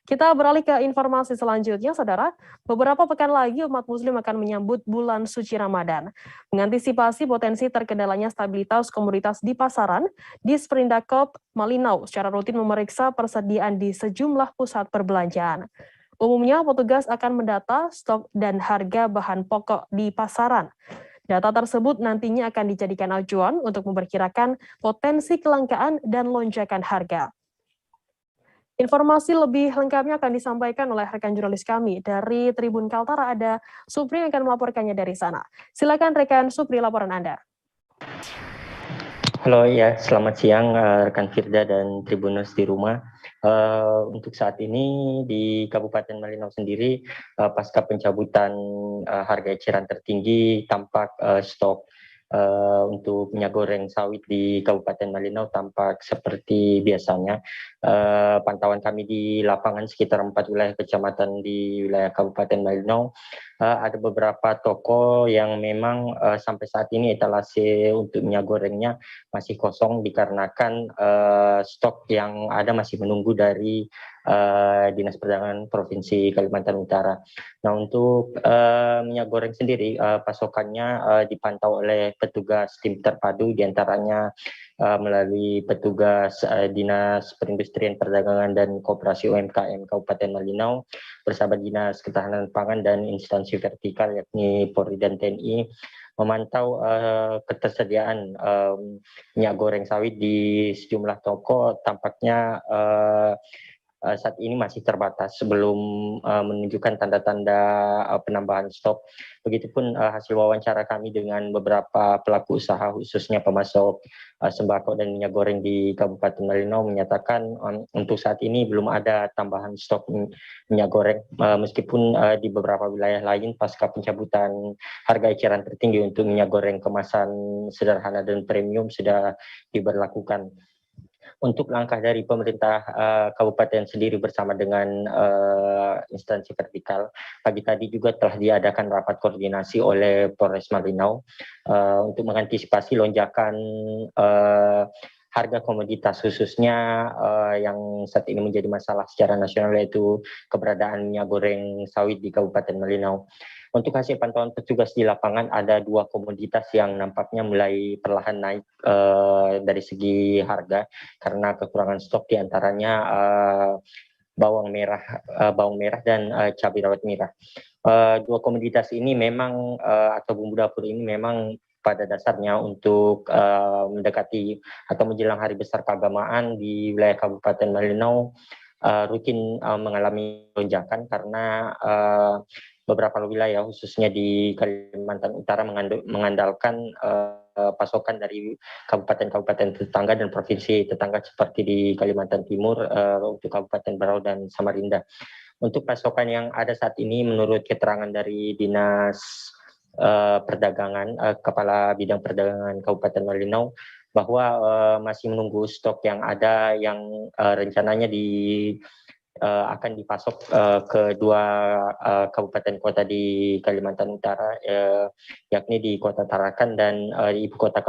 Kita beralih ke informasi selanjutnya, Saudara. Beberapa pekan lagi umat muslim akan menyambut bulan suci Ramadan. Mengantisipasi potensi terkendalanya stabilitas komoditas di pasaran, Disperindak Malinau secara rutin memeriksa persediaan di sejumlah pusat perbelanjaan. Umumnya, petugas akan mendata stok dan harga bahan pokok di pasaran. Data tersebut nantinya akan dijadikan acuan untuk memperkirakan potensi kelangkaan dan lonjakan harga. Informasi lebih lengkapnya akan disampaikan oleh rekan jurnalis kami dari Tribun Kaltara. Ada Supri yang akan melaporkannya dari sana. Silakan rekan Supri, laporan Anda. Halo ya, selamat siang rekan Firda dan Tribuners di rumah. Untuk saat ini di Kabupaten Malinau sendiri, pasca pencabutan harga eceran tertinggi, tampak stok untuk minyak goreng sawit di Kabupaten Malinau tampak seperti biasanya. Pantauan kami di lapangan sekitar 4 wilayah kecamatan di wilayah Kabupaten Malinau, ada beberapa toko yang memang sampai saat ini etalase untuk minyak gorengnya masih kosong dikarenakan stok yang ada masih menunggu dari Dinas Perdagangan Provinsi Kalimantan Utara. Nah, untuk minyak goreng sendiri pasokannya dipantau oleh petugas tim terpadu, diantaranya melalui petugas Dinas Perindustrian Perdagangan dan Koperasi UMKM Kabupaten Malinau bersama Dinas Ketahanan Pangan dan instansi vertikal yakni Polri dan TNI memantau ketersediaan minyak goreng sawit di sejumlah toko. Tampaknya saat ini masih terbatas, belum menunjukkan tanda-tanda penambahan stok. Begitupun hasil wawancara kami dengan beberapa pelaku usaha khususnya pemasok sembako dan minyak goreng di Kabupaten Malinau menyatakan untuk saat ini belum ada tambahan stok minyak goreng, meskipun di beberapa wilayah lain pasca pencabutan harga eceran tertinggi untuk minyak goreng kemasan sederhana dan premium sudah diberlakukan. Untuk langkah dari pemerintah kabupaten sendiri bersama dengan instansi vertikal, pagi tadi juga telah diadakan rapat koordinasi oleh Polres Malinau untuk mengantisipasi lonjakan harga komoditas, khususnya yang saat ini menjadi masalah secara nasional, yaitu keberadaan minyak goreng sawit di Kabupaten Malinau. Untuk hasil pantauan petugas di lapangan, ada 2 komoditas yang nampaknya mulai perlahan naik dari segi harga karena kekurangan stok, diantaranya bawang merah dan cabai rawit merah. 2 komoditas ini memang atau bumbu dapur ini memang pada dasarnya untuk mendekati atau menjelang hari besar keagamaan di wilayah Kabupaten Malinau rutin mengalami lonjakan karena beberapa wilayah khususnya di Kalimantan Utara mengandalkan pasokan dari kabupaten-kabupaten tetangga dan provinsi tetangga seperti di Kalimantan Timur untuk Kabupaten Berau dan Samarinda. Untuk pasokan yang ada saat ini menurut keterangan dari Dinas Perdagangan, Kepala Bidang Perdagangan Kabupaten Malinau, bahwa masih menunggu stok yang ada yang rencananya akan dipasok ke 2 kabupaten kota di Kalimantan Utara, yakni di Kota Tarakan dan di ibu kota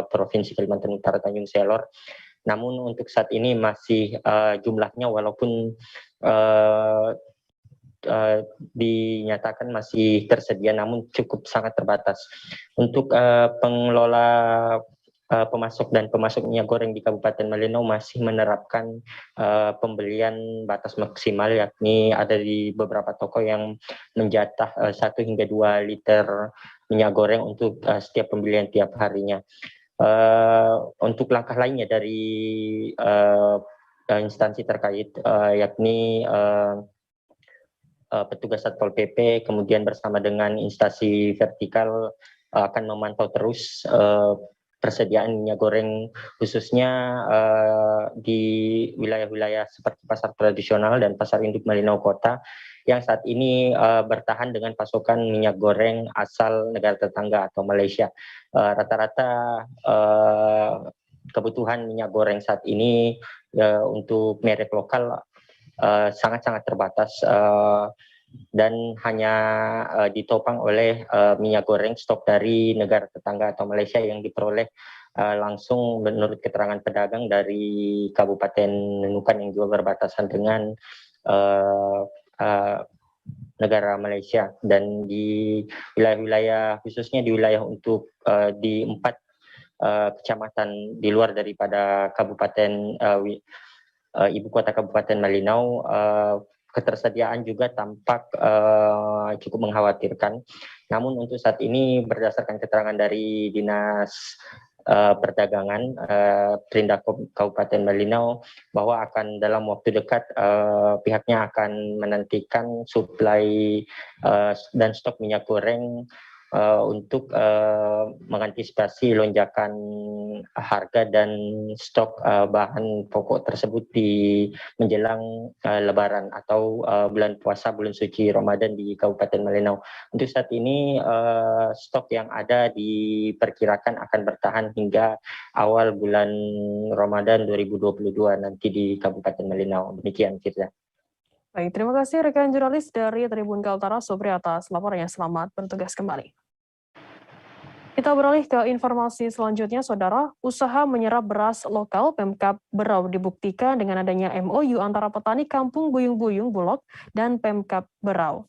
Provinsi Kalimantan Utara Tanjung Selor. Namun untuk saat ini masih jumlahnya walaupun dinyatakan masih tersedia, namun cukup sangat terbatas. Untuk pengelola pemasok dan pemasok minyak goreng di Kabupaten Malinau masih menerapkan pembelian batas maksimal, yakni ada di beberapa toko yang menjatah 1 hingga 2 liter minyak goreng untuk setiap pembelian tiap harinya. Untuk langkah lainnya dari instansi terkait, yakni petugas Satpol PP kemudian bersama dengan instansi vertikal akan memantau terus persediaan minyak goreng khususnya di wilayah-wilayah seperti pasar tradisional dan pasar induk Malinau Kota yang saat ini bertahan dengan pasokan minyak goreng asal negara tetangga atau Malaysia. Rata-rata kebutuhan minyak goreng saat ini untuk merek lokal sangat-sangat terbatas dan hanya ditopang oleh minyak goreng stok dari negara tetangga atau Malaysia yang diperoleh langsung menurut keterangan pedagang dari Kabupaten Nunukan yang juga berbatasan dengan negara Malaysia. Dan di wilayah-wilayah khususnya di wilayah untuk di 4 kecamatan di luar daripada kabupaten ibu kota Kabupaten Malinau, ketersediaan juga tampak cukup mengkhawatirkan. Namun untuk saat ini berdasarkan keterangan dari Dinas Perdagangan Perindak Kabupaten Malinau bahwa akan dalam waktu dekat pihaknya akan menantikan suplai dan stok minyak goreng untuk mengantisipasi lonjakan harga dan stok bahan pokok tersebut di menjelang Lebaran atau bulan puasa, bulan suci Ramadan di Kabupaten Malinau. Untuk saat ini stok yang ada diperkirakan akan bertahan hingga awal bulan Ramadan 2022 nanti di Kabupaten Malinau. Demikian, Firza. Baik, terima kasih rekan jurnalis dari Tribun Kaltara Sobri atas laporannya. Selamat bertugas kembali. Kita beralih ke informasi selanjutnya, Saudara. Usaha menyerap beras lokal Pemkab Berau dibuktikan dengan adanya MOU antara petani Kampung Buyung-Buyung Bulog dan Pemkab Berau.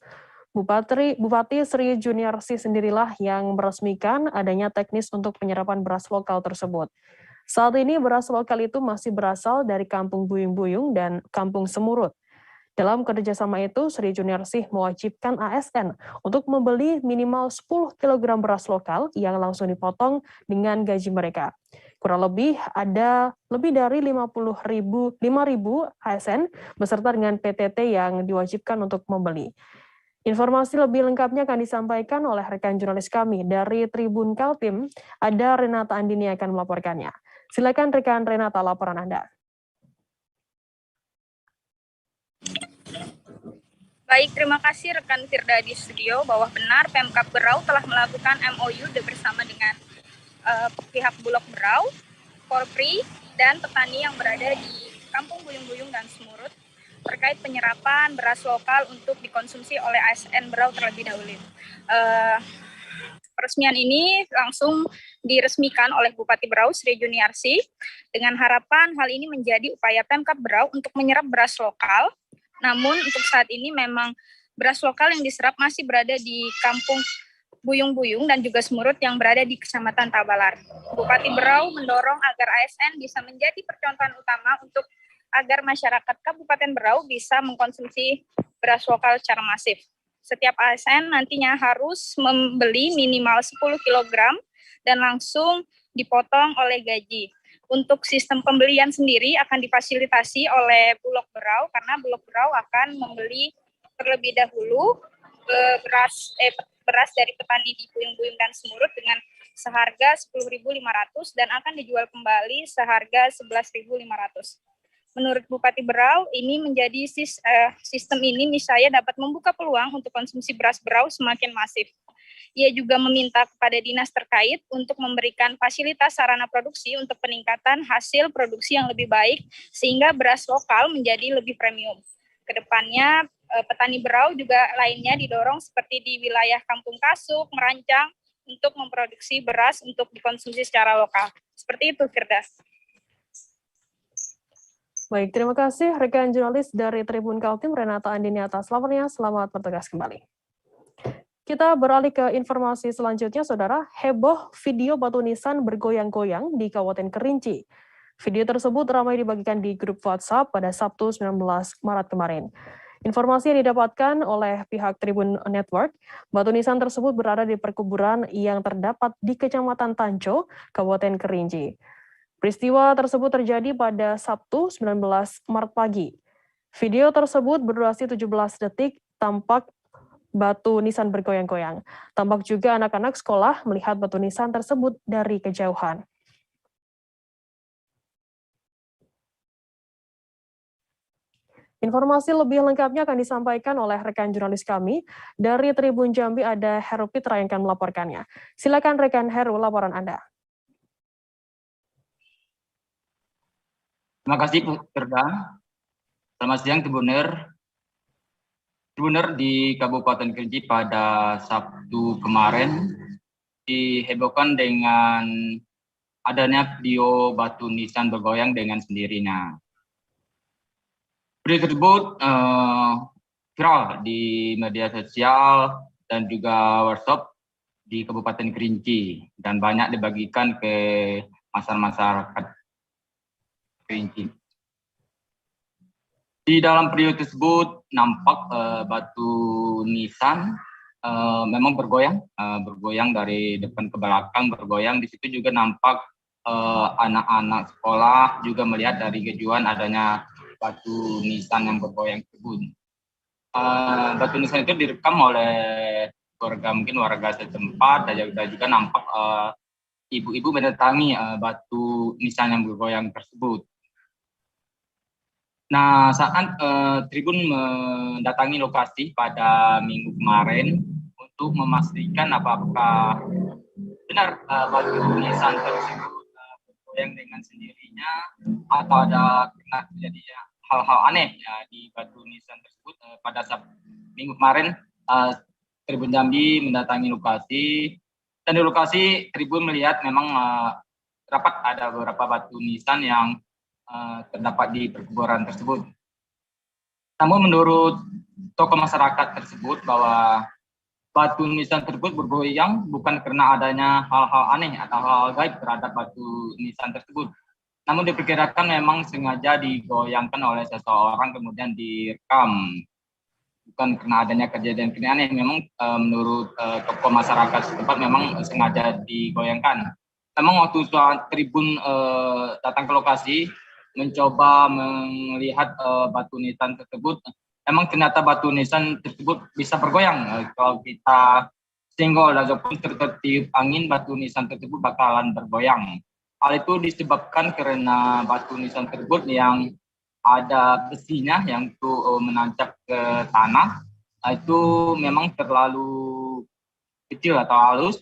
Bupati Sri Juniarsi sendirilah yang meresmikan adanya teknis untuk penyerapan beras lokal tersebut. Saat ini beras lokal itu masih berasal dari Kampung Buyung-Buyung dan Kampung Semurut. Dalam kerjasama itu, Sri Juniarsih mewajibkan ASN untuk membeli minimal 10 kg beras lokal yang langsung dipotong dengan gaji mereka. Kurang lebih ada lebih dari 5.000 ASN beserta dengan PTT yang diwajibkan untuk membeli. Informasi lebih lengkapnya akan disampaikan oleh rekan jurnalis kami dari Tribun Kaltim. Ada Renata Andini yang akan melaporkannya. Silakan rekan Renata, laporan Anda. Baik, terima kasih rekan Firda di studio bahwa benar Pemkab Berau telah melakukan MOU bersama dengan pihak Bulog Berau, Polri, dan petani yang berada di Kampung Buyung-Buyung dan Semurut terkait penyerapan beras lokal untuk dikonsumsi oleh ASN Berau terlebih dahulu. Peresmian ini langsung diresmikan oleh Bupati Berau Sri Juniarsi dengan harapan hal ini menjadi upaya Pemkab Berau untuk menyerap beras lokal. Namun untuk saat ini memang beras lokal yang diserap masih berada di Kampung Buyung-Buyung dan juga Semurut yang berada di Kecamatan Tabalar. Bupati Berau mendorong agar ASN bisa menjadi percontohan utama untuk agar masyarakat Kabupaten Berau bisa mengkonsumsi beras lokal secara masif. Setiap ASN nantinya harus membeli minimal 10 kg dan langsung dipotong oleh gaji. Untuk sistem pembelian sendiri akan difasilitasi oleh Bulog Berau karena Bulog Berau akan membeli terlebih dahulu beras dari petani di Buyung-Buyung dan Semurut dengan seharga 10.500 dan akan dijual kembali seharga 11.500. Menurut Bupati Berau, ini menjadi sistem ini niscaya dapat membuka peluang untuk konsumsi beras Berau semakin masif. Ia juga meminta kepada dinas terkait untuk memberikan fasilitas sarana produksi untuk peningkatan hasil produksi yang lebih baik sehingga beras lokal menjadi lebih premium. Kedepannya petani Berau juga lainnya didorong seperti di wilayah Kampung Kasuk, Merancang untuk memproduksi beras untuk dikonsumsi secara lokal. Seperti itu, Firda. Baik, terima kasih rekan jurnalis dari Tribun Kaltim Renata Andini atas laporannya. Selamat bertugas kembali. Kita beralih ke informasi selanjutnya, Saudara. Heboh video batu nisan bergoyang-goyang di Kabupaten Kerinci. Video tersebut ramai dibagikan di grup WhatsApp pada Sabtu 19 Maret kemarin. Informasi yang didapatkan oleh pihak Tribun Network, batu nisan tersebut berada di perkuburan yang terdapat di Kecamatan Tanco, Kabupaten Kerinci. Peristiwa tersebut terjadi pada Sabtu 19 Maret pagi. Video tersebut berdurasi 17 detik tampak batu nisan bergoyang-goyang. Tampak juga anak-anak sekolah melihat batu nisan tersebut dari kejauhan. Informasi lebih lengkapnya akan disampaikan oleh rekan jurnalis kami. Dari Tribun Jambi ada Heru Pitra yang akan melaporkannya. Silakan rekan Heru, laporan Anda. Terima kasih, Bu Firda. Selamat siang, Tribuner. Tribuner di Kabupaten Kerinci pada Sabtu kemarin dihebohkan dengan adanya video batu nisan bergoyang dengan sendirinya. Video tersebut viral di media sosial dan juga workshop di Kabupaten Kerinci dan banyak dibagikan ke masyarakat Kerinci. Di dalam video tersebut nampak batu nisan memang bergoyang dari depan ke belakang bergoyang. Di situ juga nampak anak-anak sekolah juga melihat dari kejauhan adanya batu nisan yang bergoyang tersebut. Batu nisan itu direkam oleh warga setempat dan juga nampak ibu-ibu mendatangi batu nisan yang bergoyang tersebut. Nah, saat Tribun mendatangi lokasi pada minggu kemarin untuk memastikan apakah benar batu nisan tersebut bergoyang dengan sendirinya atau ada terjadi hal-hal aneh di batu nisan tersebut. Pada minggu kemarin Tribun Jambi mendatangi lokasi dan di lokasi Tribun melihat memang dapat ada beberapa batu nisan yang terdapat di perkuburan tersebut. Namun menurut tokoh masyarakat tersebut bahwa batu nisan tersebut bergoyang bukan karena adanya hal-hal aneh atau hal gaib terhadap batu nisan tersebut. Namun diperkirakan memang sengaja digoyangkan oleh seseorang kemudian direkam. Bukan karena adanya kejadian aneh, memang menurut tokoh masyarakat setempat memang sengaja digoyangkan. Memang waktu Tribun datang ke lokasi mencoba melihat batu nisan tersebut, emang ternyata batu nisan tersebut bisa bergoyang. Kalau kita senggol ataupun tertiup angin, batu nisan tersebut bakalan bergoyang. Hal itu disebabkan karena batu nisan tersebut yang ada besinya yang itu menancap ke tanah, itu memang terlalu kecil atau halus,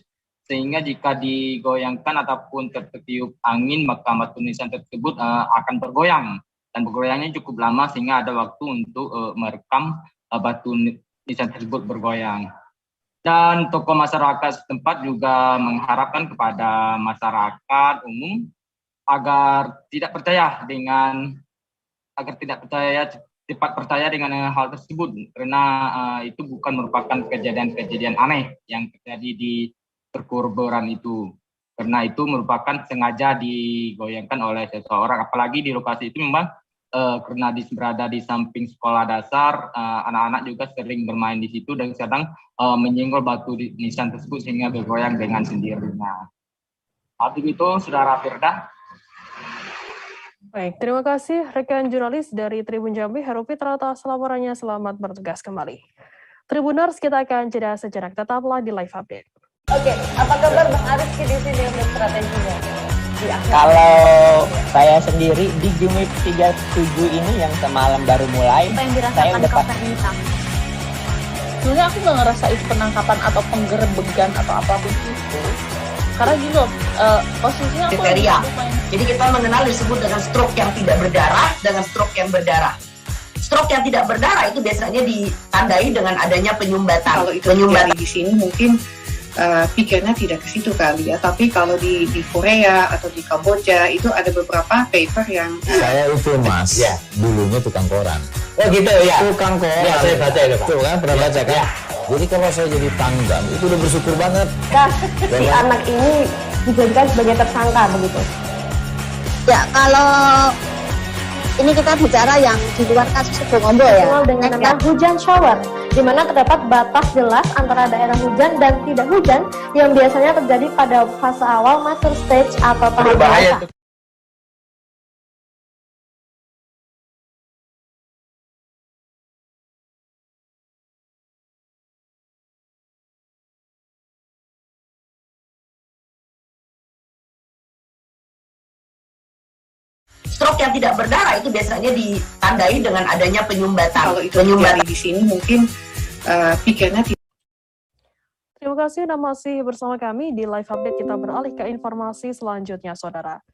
sehingga jika digoyangkan ataupun tertiup angin maka batu nisan tersebut akan bergoyang dan bergoyangnya cukup lama sehingga ada waktu untuk merekam batu nisan tersebut bergoyang. Dan tokoh masyarakat setempat juga mengharapkan kepada masyarakat umum agar tidak cepat percaya dengan hal tersebut karena itu bukan merupakan kejadian-kejadian aneh yang terjadi di perkuburan itu, karena itu merupakan sengaja digoyangkan oleh seseorang. Apalagi di lokasi itu memang karena berada di samping sekolah dasar, anak-anak juga sering bermain di situ dan kadang menyenggol batu nisan tersebut sehingga bergoyang dengan sendirinya. Hal itu, Saudara Firda. Baik, terima kasih rekan jurnalis dari Tribun Jambi, Heru Pitra atas laporannya. Selamat bertugas kembali. Tribuners, kita akan jeda sejenak, tetaplah di Live Update. Oke, apa kabar Bang Ariski di sini untuk strateginya? Kalau saya sendiri di Jumip 37 ini yang semalam baru mulai, Apa yang saya dirasakan udah Kapten Hitam? Sebenarnya aku nggak ngerasa itu penangkapan atau penggerebegan atau apapun itu. Karena gini loh, posisinya aku kriteria. Jadi kita mengenal disebut dengan stroke yang tidak berdarah dengan stroke yang berdarah. Stroke yang tidak berdarah itu biasanya ditandai dengan adanya penyumbatan. Kalau itu terjadi di sini mungkin pikirnya tidak ke situ kali ya, tapi kalau di Korea atau di Kamboja itu ada beberapa paper yang Saya itu Mas, dulunya tukang koran. Oh gitu ya. Tukang koran. Ya, saya baca itu Pak. Tuh kan, pernah baca kan? Ya. Jadi kalau saya jadi tanggam, itu udah bersyukur banget. Nah, si anak ini dijadikan sebagai tersangka begitu. Ya, kalau ini kita bicara yang di luar kasus Bongombo ya. Dikenal dengan nama hujan shower, di mana terdapat batas jelas antara daerah hujan dan tidak hujan yang biasanya terjadi pada fase awal mature stage atau tahap dewasa. Stroke yang tidak berdarah itu biasanya ditandai dengan adanya penyumbatan. Kalau itu terjadi di sini mungkin pikirnya tidak. Terima kasih Anda masih bersama kami di live update. Kita beralih ke informasi selanjutnya, Saudara.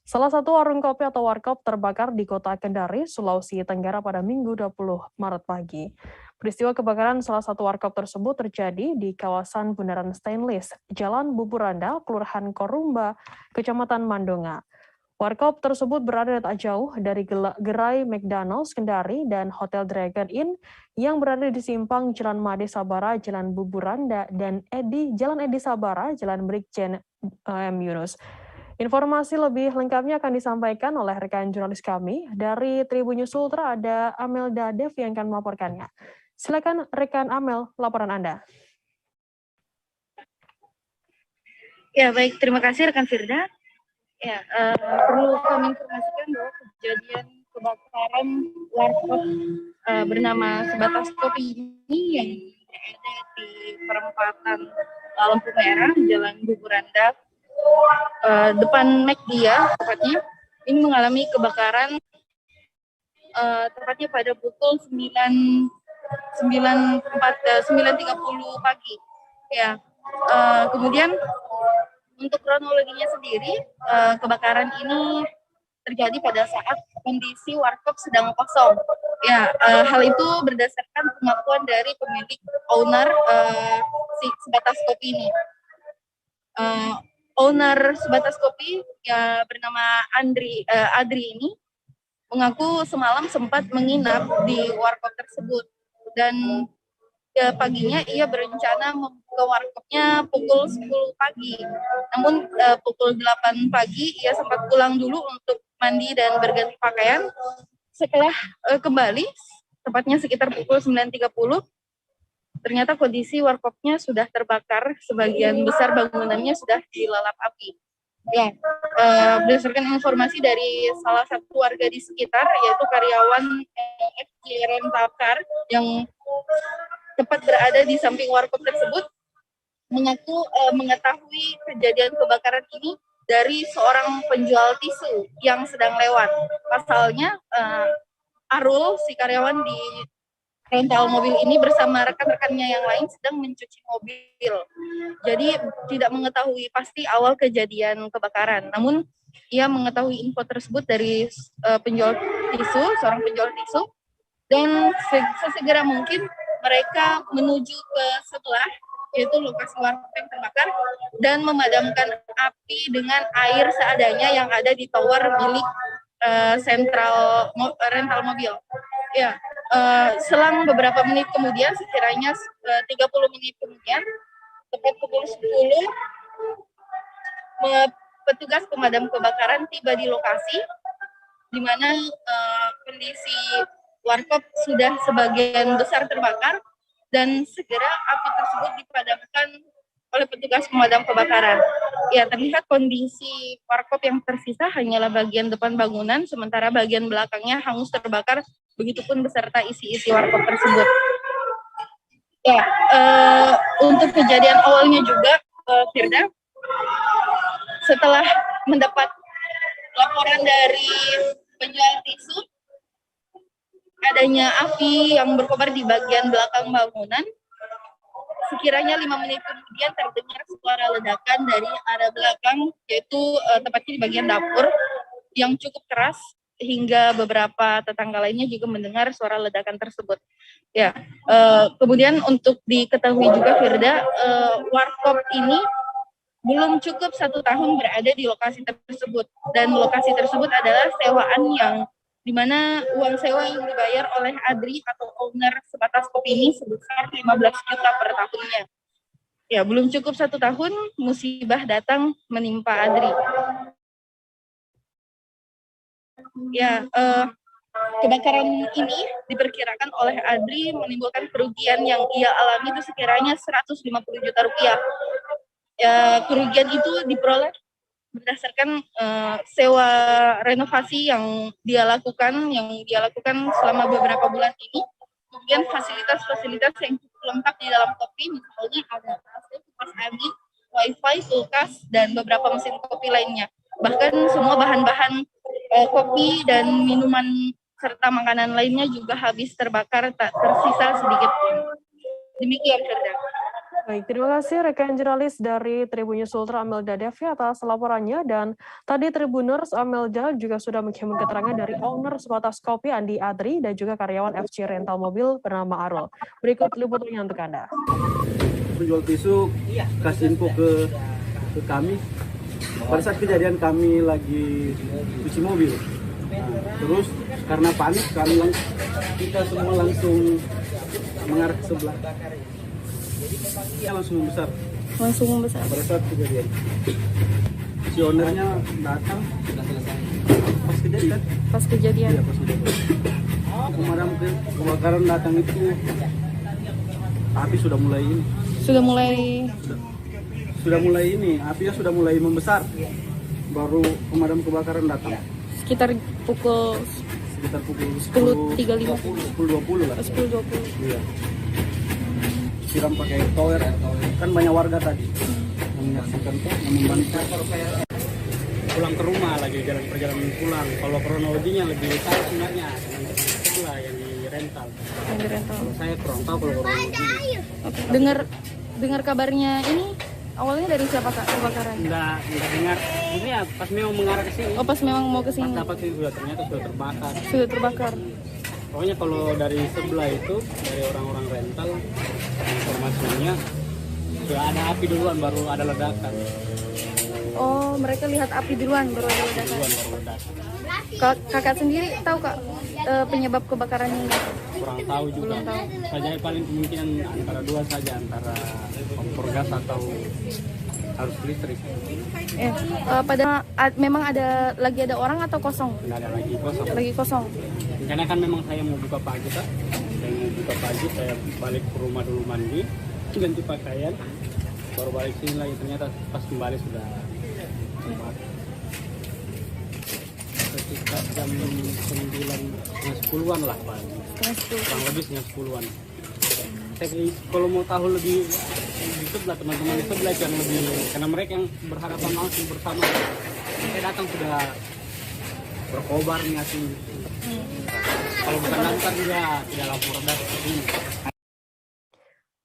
Salah satu warung kopi atau warkop terbakar di kota Kendari, Sulawesi Tenggara pada Minggu 20 Maret pagi. Peristiwa kebakaran salah satu warkop tersebut terjadi di kawasan Bundaran Stainless, Jalan Buburanda, Kelurahan Korumba, Kecamatan Mandonga. Warkop tersebut berada tak jauh dari gerai McDonald's Kendari dan Hotel Dragon Inn yang berada di simpang Jalan Made Sabara, Jalan Buburanda, dan Jalan Edi Sabara, Jalan Brigjen M. Yunus. Informasi lebih lengkapnya akan disampaikan oleh rekan jurnalis kami dari Tribun News Ultra, ada Amelda Dev yang akan melaporkannya. Silakan rekan Amel, laporan Anda. Ya, baik. Terima kasih rekan Firda. Ya, perlu kami informasikan bahwa kejadian kebakaran warkop bernama Sebatas Kopi ini yang berada di perempatan lampu merah Jalan Buburanda depan McDia tepatnya, ini mengalami kebakaran tepatnya pada pukul 9.30 pagi. Ya, kemudian untuk kronologinya sendiri, kebakaran ini terjadi pada saat kondisi warkop sedang kosong. Ya, hal itu berdasarkan pengakuan dari pemilik owner si Sebatas Kopi ini. Owner Sebatas Kopi ya bernama Adri ini mengaku semalam sempat menginap di warkop tersebut dan paginya ia berencana membuka warkopnya pukul 10 pagi. Namun pukul 8 pagi ia sempat pulang dulu untuk mandi dan berganti pakaian. Setelah kembali, tepatnya sekitar pukul 9.30, ternyata kondisi warkopnya sudah terbakar, sebagian besar bangunannya sudah dilalap api. Ya, berdasarkan informasi dari salah satu warga di sekitar, yaitu karyawan FJ Rental Car yang tepat berada di samping warkop tersebut, mengaku mengetahui kejadian kebakaran ini dari seorang penjual tisu yang sedang lewat. Pasalnya, Arul, si karyawan di rental mobil ini bersama rekan-rekannya yang lain sedang mencuci mobil. Jadi tidak mengetahui pasti awal kejadian kebakaran. Namun ia mengetahui info tersebut dari penjual tisu, seorang penjual tisu, dan sesegera mungkin mereka menuju ke sebelah, yaitu lokasi warkop yang terbakar, dan memadamkan api dengan air seadanya yang ada di tower milik sentral rental mobil. Ya, selang beberapa menit kemudian, sekiranya 30 menit kemudian, tepat pukul 10, petugas pemadam kebakaran tiba di lokasi, di mana kondisi warkop sudah sebagian besar terbakar dan segera api tersebut dipadamkan oleh petugas pemadam kebakaran. Ya, terlihat kondisi warkop yang tersisa hanyalah bagian depan bangunan, sementara bagian belakangnya hangus terbakar, begitupun beserta isi-isi warkop tersebut. Ya, untuk kejadian awalnya juga, Firda, setelah mendapat laporan dari penjual tisu, adanya api yang berkobar di bagian belakang bangunan. Sekiranya 5 menit kemudian terdengar suara ledakan dari arah belakang, yaitu tepatnya di bagian dapur, yang cukup keras hingga beberapa tetangga lainnya juga mendengar suara ledakan tersebut. Ya, kemudian untuk diketahui juga, Firda, warkop ini belum cukup 1 tahun berada di lokasi tersebut, dan lokasi tersebut adalah sewaan yang di mana uang sewa yang dibayar oleh Adri atau owner Sebatas Kopi ini sebesar 15 juta per tahunnya. Ya, belum cukup 1 tahun, musibah datang menimpa Adri. Ya, kebakaran ini diperkirakan oleh Adri menimbulkan kerugian yang ia alami itu sekiranya 150 juta rupiah. Ya, kerugian itu diperoleh berdasarkan sewa renovasi yang dia lakukan selama beberapa bulan ini. Kemudian fasilitas-fasilitas yang cukup lengkap di dalam kopi, misalnya ada AC, kipas angin, wifi, kulkas, dan beberapa mesin kopi lainnya. Bahkan semua bahan-bahan kopi dan minuman serta makanan lainnya juga habis terbakar, tak tersisa sedikit pun. Demikian, Firda. Baik, terima kasih rekan jurnalis dari Tribun News Ultra Amelda Devi atas laporannya. Dan tadi Tribuners Amelda juga sudah menghimpun keterangan dari owner sebatas kopi Andi Adri dan juga karyawan FC Rental Mobil bernama Arul. Berikut liputannya untuk Anda. Penjual tisu kasih info ke kami. Pada saat kejadian kami lagi cuci mobil. Nah, terus karena panik kita semua langsung mengarah ke sebelah. Langsung membesar. Pada saat kejadian. Si ownernya datang pas kejadian. Iya, pas kejadian. Pemadam kebakaran datang itu api sudah mulai ini. Apinya sudah mulai membesar. Baru pemadam kebakaran datang. Sekitar pukul 10.35. 10.20 lah. 10.20. Iya. Siram pakai tower, kan banyak warga tadi menyaksikan yang membantu. Pulang ke rumah lagi perjalanan pulang. Kalau kronologinya lebih tahu sebenarnya dengan sebelah yang di rental. Kalau saya kurang tahu kalau kronologinya. Dengar kabarnya ini awalnya dari siapa Kak kebakaran? Enggak dengar. Ini ya pas memang mengarah ke sini. Oh, pas memang mau ke sini. Pas dapat sih ternyata sudah terbakar. Pokoknya kalau dari sebelah itu, dari orang-orang rental, informasinya sudah ada api duluan, baru ada ledakan. Oh, mereka lihat api duluan, baru ada ledakan. Kakak sendiri tahu Kak penyebab kebakarannya ini? Kurang tahu juga. Belum tahu. Saja paling kemungkinan antara dua saja, antara kompor gas atau harus listrik. Memang lagi ada orang atau kosong? Tidak ada lagi kosong. Lagi kosong. Karena kan memang saya mau buka pagi, Kak. Saya balik ke rumah dulu mandi, ganti pakaian, baru balik sini lagi. Ternyata pas kembali sudah sekitar jam 9:10-an lah, Pak. Kurang lebih 9:10-an. Kalau mau tahu lebih di sebelah, teman-teman di sebelah yang lebih, karena mereka yang berhadapan langsung bersama. Saya datang sudah berkobar ngasih. Kalau bukan lancar juga tidak lapor seperti ini.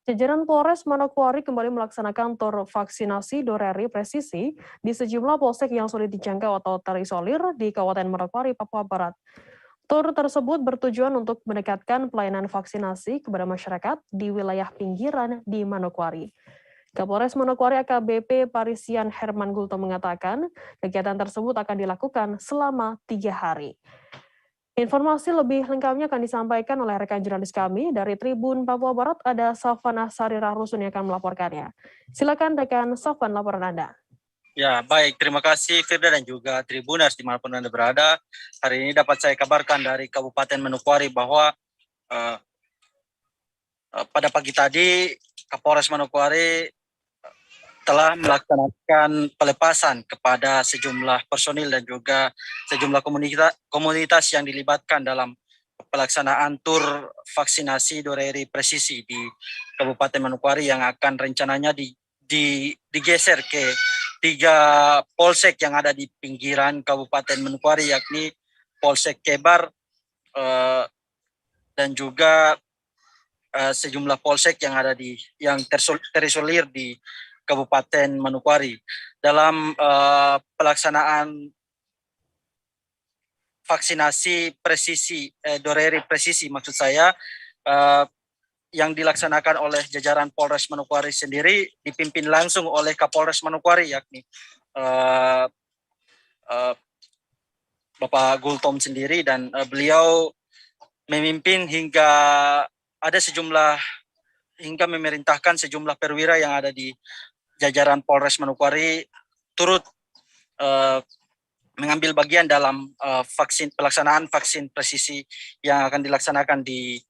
Jajaran Polres Manokwari kembali melaksanakan tur vaksinasi Doreri Presisi di sejumlah polsek yang sulit dijangkau atau terisolir di Kabupaten Manokwari, Papua Barat. Tur tersebut bertujuan untuk mendekatkan pelayanan vaksinasi kepada masyarakat di wilayah pinggiran di Manokwari. Kapolres Manokwari AKBP Parisian Herman Gulto mengatakan kegiatan tersebut akan dilakukan selama 3 hari. Informasi lebih lengkapnya akan disampaikan oleh rekan jurnalis kami dari Tribun Papua Barat, ada Safwan Sarira Rusun yang akan melaporkannya. Silakan rekan Safwan, laporan Anda. Ya, baik. Terima kasih Firda dan juga Tribuners dimanapun Anda berada. Hari ini dapat saya kabarkan dari Kabupaten Manokwari bahwa pada pagi tadi Kapolres Manokwari telah melaksanakan pelepasan kepada sejumlah personil dan juga sejumlah komunitas yang dilibatkan dalam pelaksanaan tur vaksinasi Doreri Presisi di Kabupaten Manokwari yang akan rencananya digeser ke 3 polsek yang ada di pinggiran Kabupaten Manokwari, yakni Polsek Kebar dan juga sejumlah polsek yang ada yang terisolir di Kabupaten Manokwari. Dalam pelaksanaan vaksinasi presisi, Doreri Presisi maksud saya, yang dilaksanakan oleh jajaran Polres Manokwari sendiri, dipimpin langsung oleh Kapolres Manokwari, yakni Bapak Gultom sendiri, dan beliau memimpin hingga memerintahkan sejumlah perwira yang ada di jajaran Polres Manokwari turut mengambil bagian dalam pelaksanaan vaksin presisi yang akan dilaksanakan di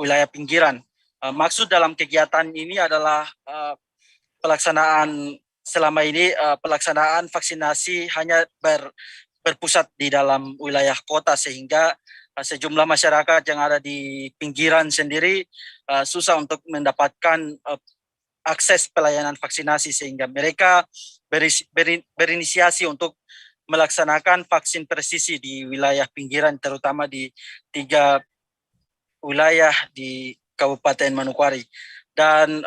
wilayah pinggiran. Maksud dalam kegiatan ini adalah pelaksanaan vaksinasi hanya berpusat di dalam wilayah kota, sehingga sejumlah masyarakat yang ada di pinggiran sendiri susah untuk mendapatkan akses pelayanan vaksinasi, sehingga mereka berinisiasi untuk melaksanakan vaksin presisi di wilayah pinggiran, terutama di 3 wilayah di Kabupaten Manokwari. Dan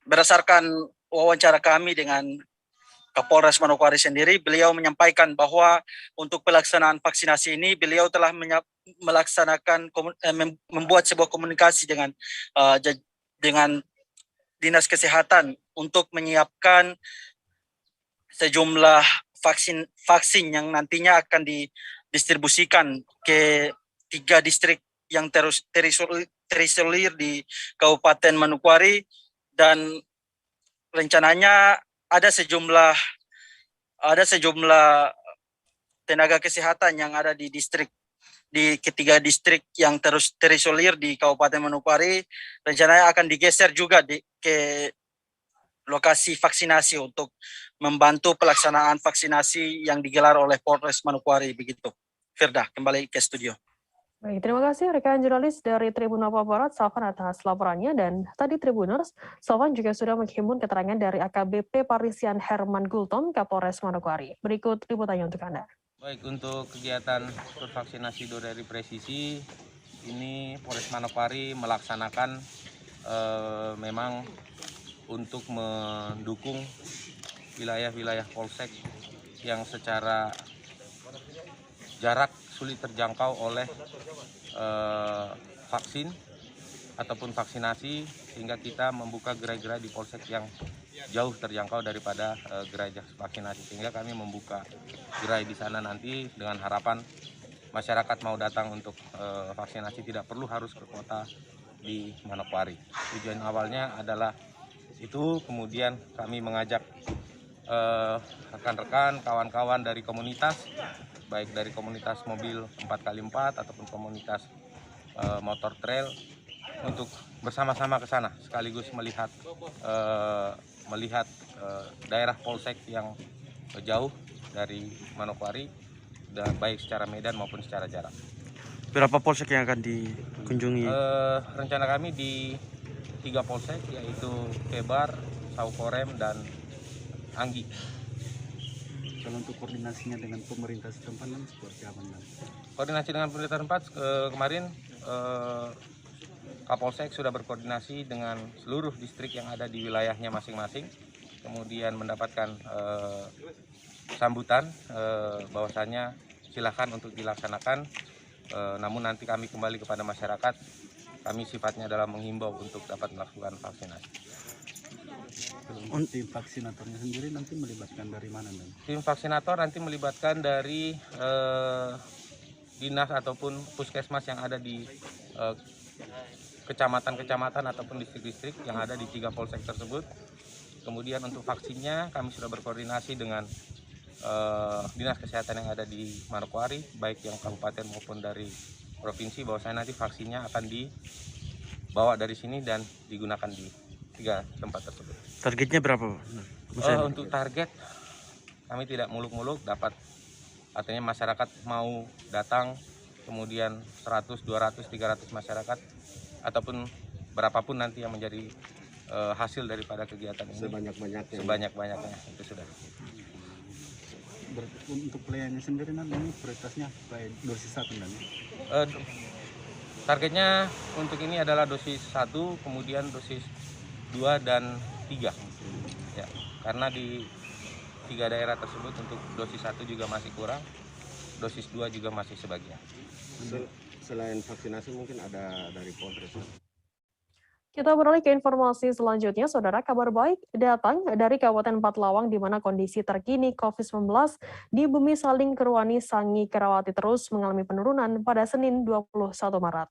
berdasarkan wawancara kami dengan Kapolres Manokwari sendiri, beliau menyampaikan bahwa untuk pelaksanaan vaksinasi ini beliau telah melaksanakan membuat sebuah komunikasi dengan Dinas Kesehatan untuk menyiapkan sejumlah vaksin yang nantinya akan didistribusikan ke 3 distrik yang terisolir di Kabupaten Manokwari, dan rencananya ada sejumlah tenaga kesehatan yang ada di ketiga distrik yang terisolir di Kabupaten Manokwari, rencananya akan digeser juga ke lokasi vaksinasi untuk membantu pelaksanaan vaksinasi yang digelar oleh Polres Manokwari. Begitu. Firda, kembali ke studio. Baik, terima kasih rekan jurnalis dari Tribun Papua Barat, Sofwan, atas laporannya. Dan tadi Tribuners, Sofwan juga sudah menghimpun keterangan dari AKBP Parisian Herman Gultom, Kapolres Manokwari. Berikut liputannya untuk Anda. Baik, untuk kegiatan vaksinasi dari presisi, ini Polres Manokwari melaksanakan memang untuk mendukung wilayah-wilayah polsek yang secara jarak sulit terjangkau oleh vaksin ataupun vaksinasi, sehingga kita membuka gerai-gerai di polsek yang jauh terjangkau daripada gerai vaksinasi, sehingga kami membuka gerai di sana nanti dengan harapan masyarakat mau datang untuk vaksinasi tidak perlu harus ke kota di Manokwari. Tujuan awalnya adalah itu, kemudian kami mengajak rekan-rekan, kawan-kawan dari komunitas, baik dari komunitas mobil 4x4 ataupun komunitas motor trail, untuk bersama-sama ke sana sekaligus melihat daerah polsek yang jauh dari Manokwari, baik secara medan maupun secara jarak. Berapa polsek yang akan dikunjungi? Rencana kami di 3 polsek, yaitu Kebar, Saukorem, dan Anggi. Kalau untuk koordinasinya dengan pemerintah setempat seperti apa? Koordinasi dengan pemerintah setempat, kemarin Kapolsek sudah berkoordinasi dengan seluruh distrik yang ada di wilayahnya masing-masing, kemudian mendapatkan sambutan bahwasannya silakan untuk dilaksanakan, namun nanti kami kembali kepada masyarakat, kami sifatnya adalah menghimbau untuk dapat melakukan vaksinasi. Tim vaksinatornya sendiri nanti melibatkan dari mana? Tim vaksinator nanti melibatkan dari dinas ataupun puskesmas yang ada di kecamatan-kecamatan ataupun distrik-distrik yang ada di 3 polsek tersebut. Kemudian untuk vaksinnya kami sudah berkoordinasi dengan dinas kesehatan yang ada di Manokwari, baik yang kabupaten maupun dari provinsi, bahwasanya nanti vaksinnya akan dibawa dari sini dan digunakan di 3 tempat tersebut. Targetnya berapa? Untuk target kami tidak muluk-muluk, dapat artinya masyarakat mau datang, kemudian 100, 200, 300 masyarakat ataupun berapapun nanti yang menjadi hasil daripada kegiatan ini, sebanyak-banyaknya itu sudah. Untuk pelayannya sendiri nanti ini prioritasnya dosis 1 dan targetnya untuk ini adalah dosis 1, kemudian dosis 2 dan 3 ya, karena di 3 daerah tersebut untuk dosis 1 juga masih kurang, dosis 2 juga masih sebagian. Selain vaksinasi mungkin ada dari Polres. Kita beralih ke informasi selanjutnya, Saudara. Kabar baik datang dari Kabupaten Pathlawang, di mana kondisi terkini COVID-19 di Bumi Saling Kerwani Sangi Kerawati terus mengalami penurunan pada Senin 21 Maret.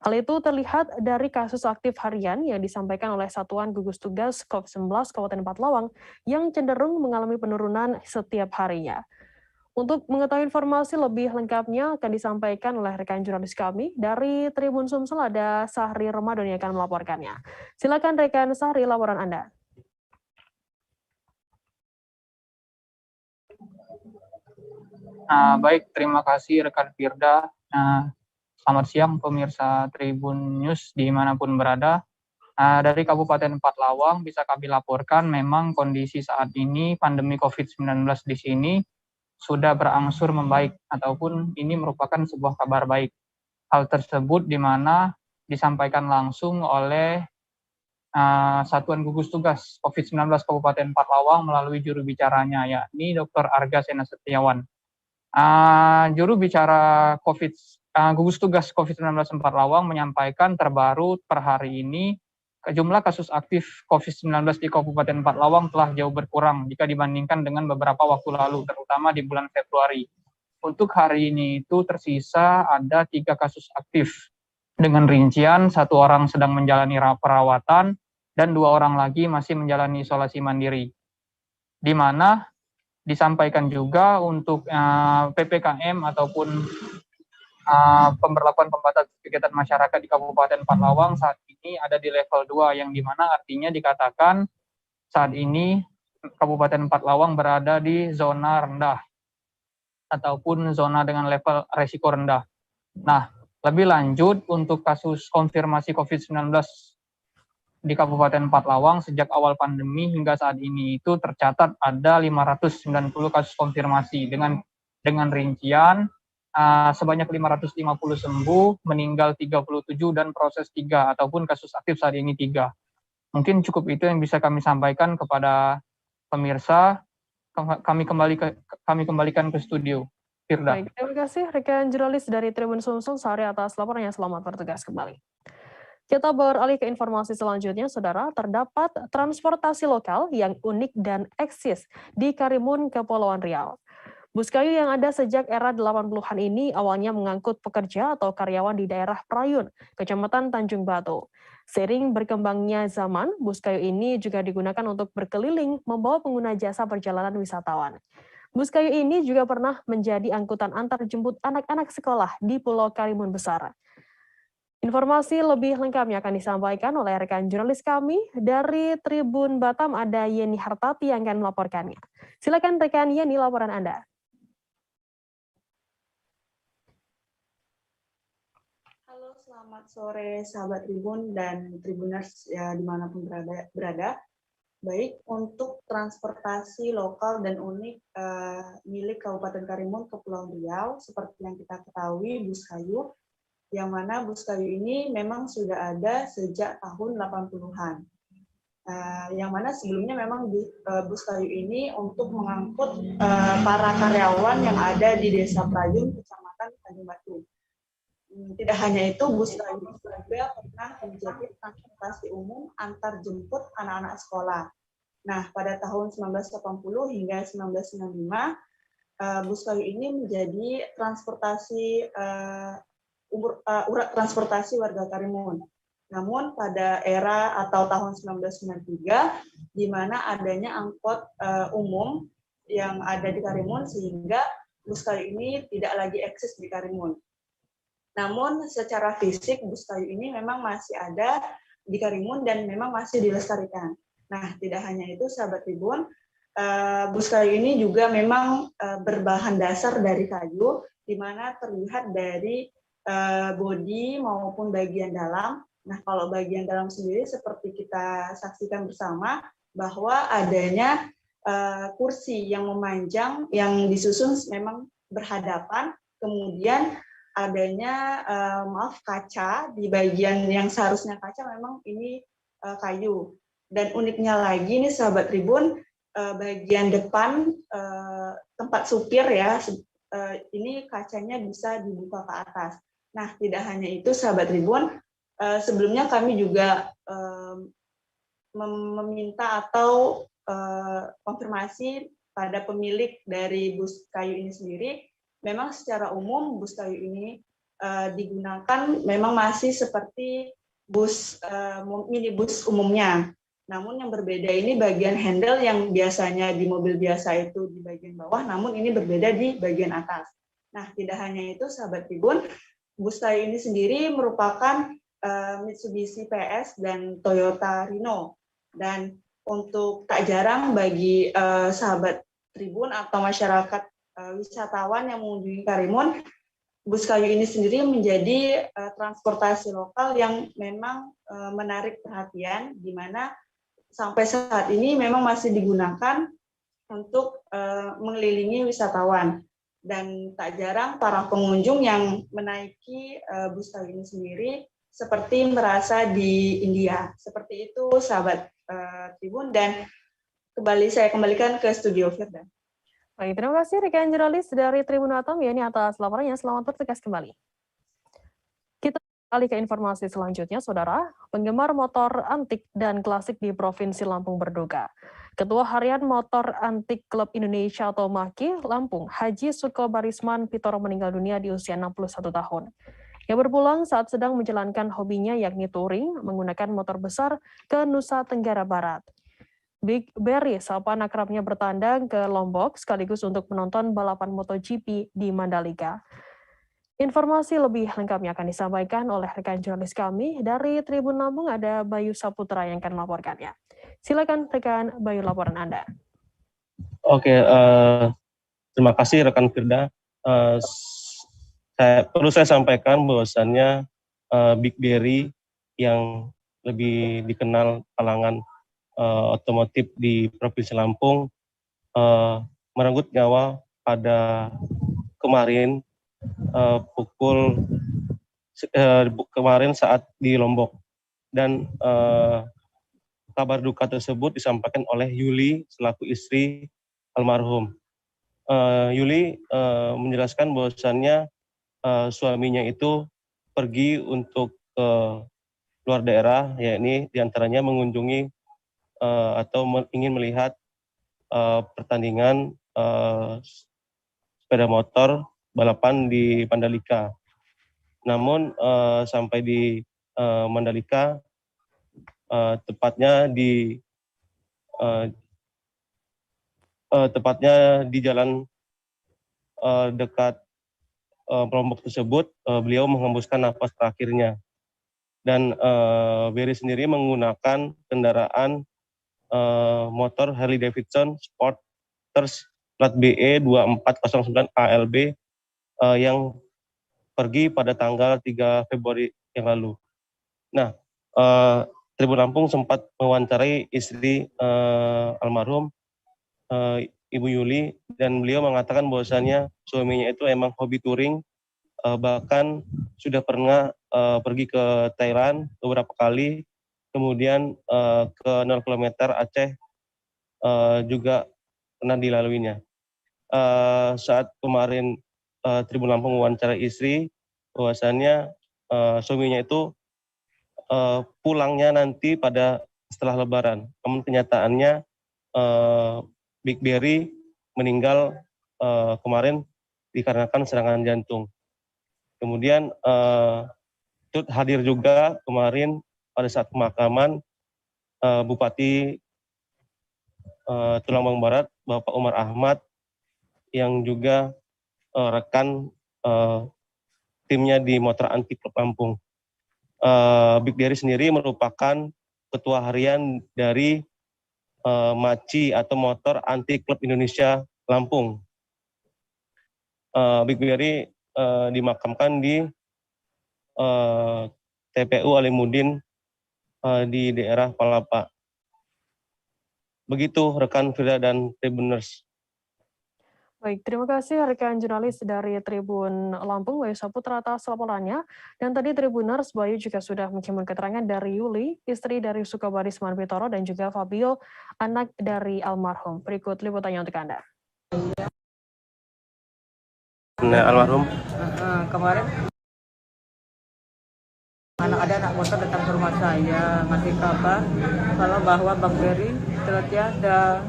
Hal itu terlihat dari kasus aktif harian yang disampaikan oleh Satuan Gugus Tugas COVID-19 Kabupaten Pathlawang yang cenderung mengalami penurunan setiap harinya. Untuk mengetahui informasi lebih lengkapnya akan disampaikan oleh rekan jurnalis kami dari Tribun Sumsel, ada Sahri Ramadan yang akan melaporkannya. Silakan rekan Sahri, laporan Anda. Baik, terima kasih rekan Firda. Selamat siang pemirsa Tribun News dimanapun berada. Dari Kabupaten Pathlawang bisa kami laporkan memang kondisi saat ini pandemi COVID-19 di sini sudah berangsur membaik ataupun ini merupakan sebuah kabar baik. Hal tersebut di mana disampaikan langsung oleh Satuan Gugus Tugas COVID-19 Kabupaten Empat-Lawang melalui juru bicaranya, yakni Dr. Arga Sena Setiawan. Juru bicara Gugus Tugas COVID-19 Empat-Lawang menyampaikan terbaru per hari ini jumlah kasus aktif COVID-19 di Kabupaten Empat-Lawang telah jauh berkurang jika dibandingkan dengan beberapa waktu lalu, terutama di bulan Februari. Untuk hari ini itu tersisa ada 3 kasus aktif dengan rincian 1 orang sedang menjalani perawatan dan 2 orang lagi masih menjalani isolasi mandiri. Di mana disampaikan juga untuk PPKM ataupun pemberlakuan pembatasan kegiatan masyarakat di Kabupaten Empat-Lawang saat ini ada di level 2, yang dimana artinya dikatakan saat ini Kabupaten Empat-Lawang berada di zona rendah ataupun zona dengan level resiko rendah. Nah, lebih lanjut untuk kasus konfirmasi COVID-19 di Kabupaten Empat-Lawang sejak awal pandemi hingga saat ini itu tercatat ada 590 kasus konfirmasi dengan rincian sebanyak 550 sembuh, meninggal 37 dan proses 3 ataupun kasus aktif saat ini 3. Mungkin cukup itu yang bisa kami sampaikan kepada pemirsa. Kami kembalikan ke studio. Firda. Baik, terima kasih rekan jurnalis dari Tribun Sumsel Sari atas laporannya. Selamat bertugas kembali. Kita beralih ke informasi selanjutnya, Saudara. Terdapat transportasi lokal yang unik dan eksis di Karimun, Kepulauan Riau. Bus kayu yang ada sejak era 80-an ini awalnya mengangkut pekerja atau karyawan di daerah Prayun, Kecamatan Tanjung Batu. Seiring berkembangnya zaman, bus kayu ini juga digunakan untuk berkeliling membawa pengguna jasa perjalanan wisatawan. Bus kayu ini juga pernah menjadi angkutan antar jemput anak-anak sekolah di Pulau Karimun Besar. Informasi lebih lengkapnya akan disampaikan oleh rekan jurnalis kami dari Tribun Batam, ada Yeni Hartati yang akan melaporkannya. Silakan rekan Yeni, laporan Anda. Halo, selamat sore sahabat Tribun dan Tribuners ya dimanapun berada. Baik, untuk transportasi lokal dan unik milik Kabupaten Karimun Kepulauan Riau, seperti yang kita ketahui, bus kayu, yang mana bus kayu ini memang sudah ada sejak tahun 80-an. Yang mana sebelumnya memang bus kayu ini untuk mengangkut para karyawan yang ada di Desa Prayun, Kecamatan Tanjung Batu. Tidak hanya itu, bus kayu juga pernah menjadi transportasi umum antar jemput anak-anak sekolah. Nah, pada tahun 1980 hingga 1995, bus kayu ini menjadi transportasi transportasi warga Karimun. Namun pada era atau tahun 1993, di mana adanya angkot umum yang ada di Karimun, sehingga bus kayu ini tidak lagi eksis di Karimun. Namun secara fisik bus kayu ini memang masih ada di Karimun dan memang masih dilestarikan. Nah, tidak hanya itu sahabat Tribun, bus kayu ini juga memang berbahan dasar dari kayu, di mana terlihat dari bodi maupun bagian dalam. Nah, kalau bagian dalam sendiri seperti kita saksikan bersama bahwa adanya kursi yang memanjang yang disusun memang berhadapan, kemudian adanya kaca di bagian yang seharusnya kaca memang ini kayu. Dan uniknya lagi nih sahabat Tribun, bagian depan tempat supir ya, ini kacanya bisa dibuka ke atas. Nah, tidak hanya itu sahabat Tribun, sebelumnya kami juga meminta atau konfirmasi pada pemilik dari bus kayu ini sendiri. Memang secara umum bus kayu ini digunakan memang masih seperti minibus umumnya. Namun yang berbeda ini bagian handle yang biasanya di mobil biasa itu di bagian bawah, namun ini berbeda di bagian atas. Nah, tidak hanya itu sahabat Tribun, bus kayu ini sendiri merupakan Mitsubishi PS dan Toyota Rino. Dan untuk tak jarang bagi sahabat Tribun atau masyarakat wisatawan yang mengunjungi Karimun, bus kayu ini sendiri menjadi transportasi lokal yang memang menarik perhatian, di mana sampai saat ini memang masih digunakan untuk mengelilingi wisatawan. Dan tak jarang para pengunjung yang menaiki bus kali ini sendiri seperti merasa di India. Seperti itu sahabat Tribun, dan saya kembalikan ke studio Firda. Baik, terima kasih rekan jurnalis dari Tribun Atom ya ini atas laporannya. Selamat bertugas kembali. Kita alih ke informasi selanjutnya, Saudara. Penggemar motor antik dan klasik di Provinsi Lampung berduka. Ketua Harian Motor Antik Klub Indonesia atau MAKI Lampung, Haji Suko Barisman Pitoro meninggal dunia di usia 61 tahun. Ia berpulang saat sedang menjalankan hobinya yakni touring menggunakan motor besar ke Nusa Tenggara Barat. Big Berry, sapaan akrabnya, bertandang ke Lombok sekaligus untuk menonton balapan MotoGP di Mandalika. Informasi lebih lengkapnya akan disampaikan oleh rekan jurnalis kami dari Tribun Lampung, ada Bayu Saputra yang akan melaporkannya. Silakan rekan Bayu, laporan Anda. Oke, terima kasih rekan Firda. Perlu saya sampaikan bahwasannya Big Berry yang lebih dikenal kalangan otomotif di Provinsi Lampung merenggut nyawa pada kemarin kemarin saat di Lombok, dan kabar duka tersebut disampaikan oleh Yuli selaku istri almarhum. Yuli menjelaskan bahwasannya suaminya itu pergi untuk ke luar daerah, yakni diantaranya mengunjungi atau ingin melihat pertandingan sepeda motor balapan di Mandalika. Namun sampai di Mandalika, tepatnya di jalan dekat Lombok tersebut, beliau menghembuskan napas terakhirnya. Dan Berry sendiri menggunakan kendaraan motor Harley Davidson Sporters plat BE 2409 ALB yang pergi pada tanggal 3 Februari yang lalu. Nah, Tribun Lampung sempat mewawancarai istri almarhum, Ibu Yuli, dan beliau mengatakan bahwasannya suaminya itu emang hobi touring, bahkan sudah pernah pergi ke Thailand beberapa kali, kemudian ke 0 km Aceh juga pernah dilaluinya. Saat kemarin Tribun Lampung mewawancarai istri, bahwasannya suaminya itu pulangnya nanti pada setelah Lebaran. Namun kenyataannya Big Berry meninggal kemarin dikarenakan serangan jantung. Kemudian turut hadir juga kemarin pada saat pemakaman Bupati Tulang Bang Barat, Bapak Umar Ahmad, yang juga rekan timnya di Motor Antik Klub Lampung. Big Berry sendiri merupakan ketua harian dari MACI atau Motor Antik Klub Indonesia Lampung. Big Berry dimakamkan di TPU Alimuddin di daerah Palapa. Begitu rekan Firda dan Tribuners. Baik, terima kasih rekan jurnalis dari Tribun Lampung, Bayu Saputra, atas laporannya. Dan tadi Tribuners, Bayu juga sudah menyimpulkan keterangan dari Yuli, istri dari Suko Barisman Pitoro, dan juga Fabio, anak dari almarhum. Berikut liputannya untuk Anda. Nah, almarhum kemarin ada anak motor datang ke rumah saya ngasih kabar kalau bahwa Bang Berry telah tiada.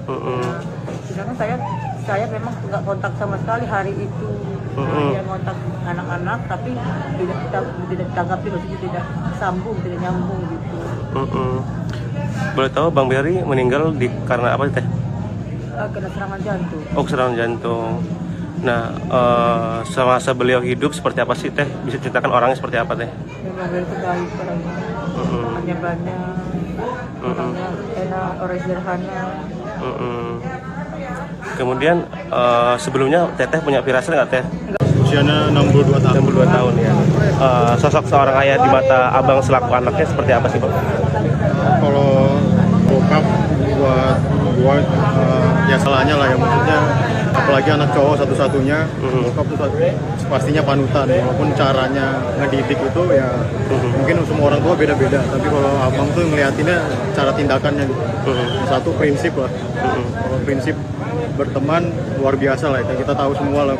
Sedangkan saya memang nggak kontak sama sekali hari itu. Dia kontak anak-anak tapi tidak ditanggapi, maksudnya tidak sambung, tidak nyambung gitu. Boleh tahu Bang Berry meninggal karena apa teh? Kena serangan jantung. Oh, serangan jantung. Nah, semasa beliau hidup seperti apa sih teh? Bisa ceritakan orangnya seperti apa teh? Bang Berry itu baik orangnya. Orangnya banyak. Orangnya enak, orang sederhana. Kemudian sebelumnya Teteh punya firasat nggak Teh? Usianya 62 tahun. 62 tahun ya. Sosok seorang ayah di mata Abang selaku anaknya seperti apa sih Bang? Kalau bokap buat gua ya kalanya lah ya, maksudnya apalagi anak cowok satu-satunya, bokap tuh pastinya panutan, walaupun caranya ngedidik itu ya mungkin semua orang tua beda-beda, tapi kalau abang tuh ngeliatinnya cara tindakannya gitu. Satu prinsip lah, kalau prinsip berteman luar biasa lah, kita tahu semua lah.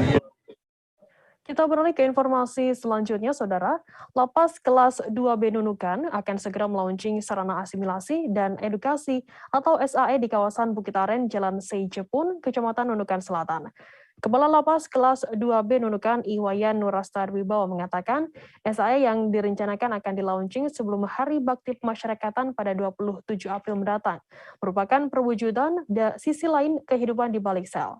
Kita beralih ke informasi selanjutnya, Saudara. Lapas kelas 2B Nunukan akan segera melaunching sarana asimilasi dan edukasi atau SAE di kawasan Bukit Aren, Jalan Seijepun, Kecamatan Nunukan Selatan. Kepala Lapas kelas 2B Nunukan, Iwayan Nurastadwibawa mengatakan, SAE yang direncanakan akan dilaunching sebelum Hari Bakti Pemasyarakatan pada 27 April mendatang, merupakan perwujudan sisi lain kehidupan di balik sel.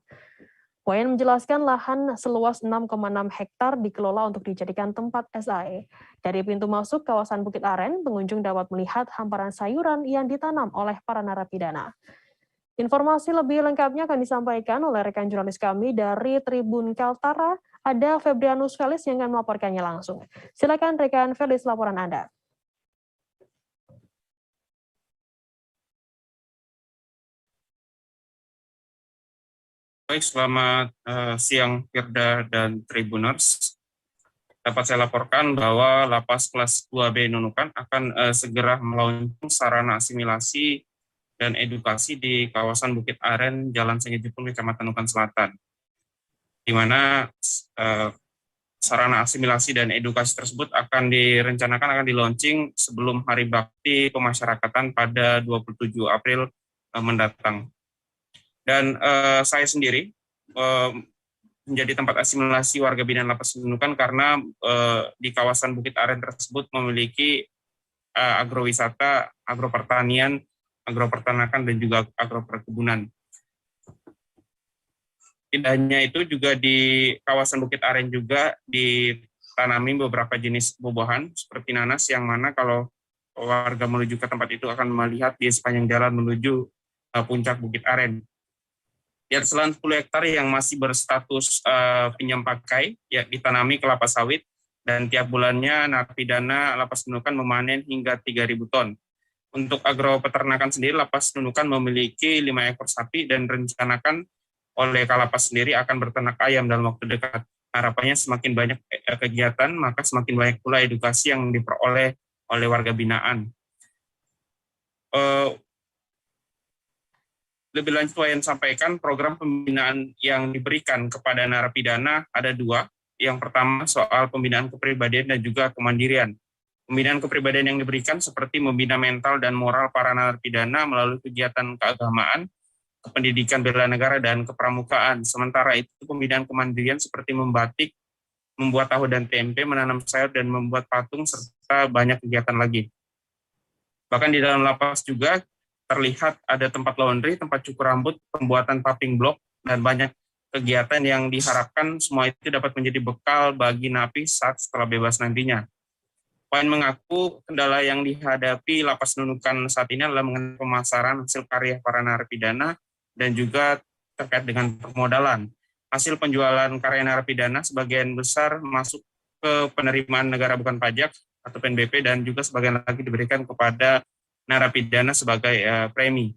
Wayan menjelaskan lahan seluas 6,6 hektar dikelola untuk dijadikan tempat SAE. Dari pintu masuk kawasan Bukit Aren, pengunjung dapat melihat hamparan sayuran yang ditanam oleh para narapidana. Informasi lebih lengkapnya akan disampaikan oleh rekan jurnalis kami dari Tribun Kaltara, ada Febrianus Felis yang akan melaporkannya langsung. Silakan rekan Felis, laporan Anda. Baik, selamat siang Firda dan Tribuners. Dapat saya laporkan bahwa Lapas kelas 2B Nunukan akan segera meluncurkan sarana asimilasi dan edukasi di kawasan Bukit Aren, Jalan Seijepun, Kecamatan Nunukan Selatan, di mana sarana asimilasi dan edukasi tersebut akan di-launching sebelum Hari Bakti Pemasyarakatan pada 27 April mendatang. Dan saya sendiri menjadi tempat asimilasi warga binaan Lapas Nunukan karena di kawasan Bukit Aren tersebut memiliki agrowisata, agropertanian, agropertanakan, dan juga agroperkebunan. Tidak hanya itu, juga di kawasan Bukit Aren juga ditanami beberapa jenis buah-buahan seperti nanas, yang mana kalau warga menuju ke tempat itu akan melihat di sepanjang jalan menuju puncak Bukit Aren. Di atas lahan 10 hektar yang masih berstatus pinjam pakai, ya, ditanami kelapa sawit, dan tiap bulannya narapidana Lapas Nunukan memanen hingga 3.000 ton. Untuk agropeternakan sendiri, Lapas Nunukan memiliki 5 ekor sapi dan rencanakan oleh Kalapas sendiri akan berternak ayam dalam waktu dekat. Harapannya semakin banyak kegiatan, maka semakin banyak pula edukasi yang diperoleh oleh warga binaan. Lebih lanjut, Wayan sampaikan program pembinaan yang diberikan kepada narapidana ada 2. Yang pertama soal pembinaan kepribadian dan juga kemandirian. Pembinaan kepribadian yang diberikan seperti membina mental dan moral para narapidana melalui kegiatan keagamaan, pendidikan bela negara, dan kepramukaan. Sementara itu pembinaan kemandirian seperti membatik, membuat tahu dan tempe, menanam sayur, dan membuat patung, serta banyak kegiatan lagi. Bahkan di dalam lapas juga terlihat ada tempat laundry, tempat cukur rambut, pembuatan paving block, dan banyak kegiatan yang diharapkan semua itu dapat menjadi bekal bagi napi saat setelah bebas nantinya. Wayan mengaku kendala yang dihadapi Lapas Nunukan saat ini adalah mengenai pemasaran hasil karya para narapidana dan juga terkait dengan permodalan. Hasil penjualan karya narapidana sebagian besar masuk ke penerimaan negara bukan pajak atau PNBP, dan juga sebagian lagi diberikan kepada narapidana sebagai premi.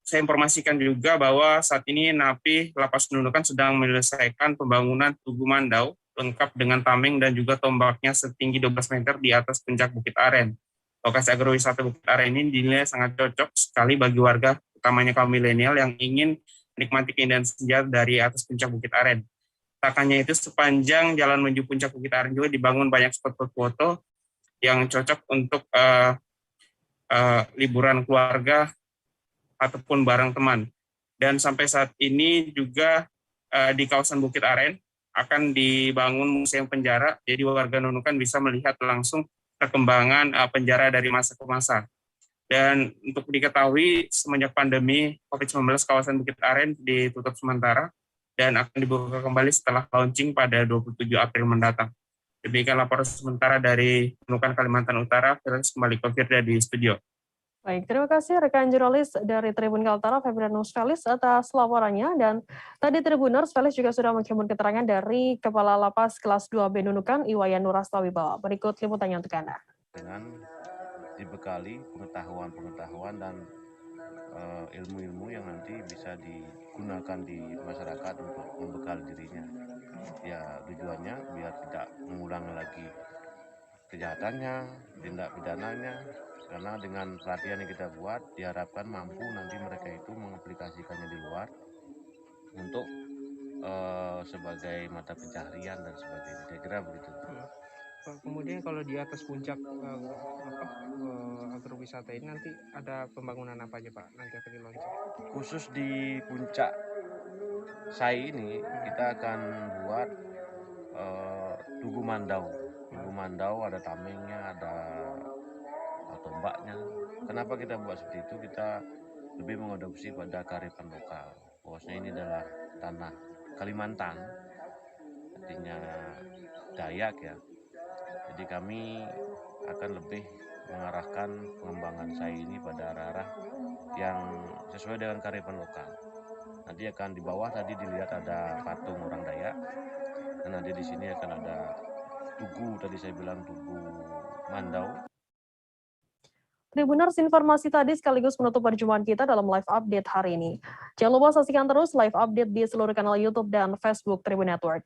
Saya informasikan juga bahwa saat ini napi Lapas Nunukan sedang menyelesaikan pembangunan Tugu Mandau lengkap dengan tameng dan juga tombaknya setinggi 12 meter di atas puncak Bukit Aren. Lokasi agrowisata Bukit Aren ini dinilai sangat cocok sekali bagi warga, utamanya kaum milenial yang ingin menikmati keindahan senja dari atas puncak Bukit Aren. Tak hanya itu, sepanjang jalan menuju puncak Bukit Aren juga dibangun banyak spot foto yang cocok untuk liburan keluarga ataupun bareng teman. Dan sampai saat ini juga di kawasan Bukit Aren akan dibangun museum penjara, jadi warga Nunukan bisa melihat langsung perkembangan penjara dari masa ke masa. Dan untuk diketahui, semenjak pandemi COVID-19, kawasan Bukit Aren ditutup sementara dan akan dibuka kembali setelah launching pada 27 April mendatang. Demikian laporan sementara dari Nunukan, Kalimantan Utara. Kembali ke Firda di studio. Baik, terima kasih rekan jurnalis dari Tribun Kaltara, Febrianus Felis, atas laporannya. Dan tadi Tribuners, Felis juga sudah menghimpun keterangan dari Kepala Lapas kelas 2B Nunukan, Iwayan Nurastadwibawa. Berikut liputannya untuk Anda. Dengan dibekali pengetahuan dan ilmu-ilmu yang nanti bisa digunakan di masyarakat untuk membekal dirinya. Ya tujuannya biar tidak mengulang lagi kejahatannya, tindak pidananya, karena dengan pelatihan yang kita buat diharapkan mampu nanti mereka itu mengaplikasikannya di luar untuk sebagai mata pencaharian dan sebagainya. Saya kira begitu. Kemudian kalau di atas puncak agrowisata ini nanti ada pembangunan apa aja Pak? Nanti akan dilaunching. Khusus di puncak Sai ini kita akan buat Tugu Mandau. Tugu Mandau ada tamengnya, ada tombaknya. Kenapa kita buat seperti itu? Kita lebih mengadopsi pada kearifan lokal. Bahwasanya ini adalah tanah Kalimantan, artinya Dayak ya. Jadi kami akan lebih mengarahkan pengembangan Sai ini pada arah-arah yang sesuai dengan kearifan lokal. Nanti akan di bawah tadi dilihat ada patung orang Dayak, dan nanti di sini akan ada tugu, tadi saya bilang Tugu Mandau. Tribuners, informasi tadi sekaligus menutup perjumpaan kita dalam live update hari ini. Jangan lupa saksikan terus live update di seluruh kanal YouTube dan Facebook Tribun Network.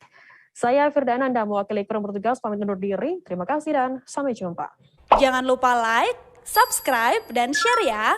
Saya Firdana, Anda mewakili kru bertugas pamit undur diri. Terima kasih dan sampai jumpa. Jangan lupa like, subscribe, dan share ya.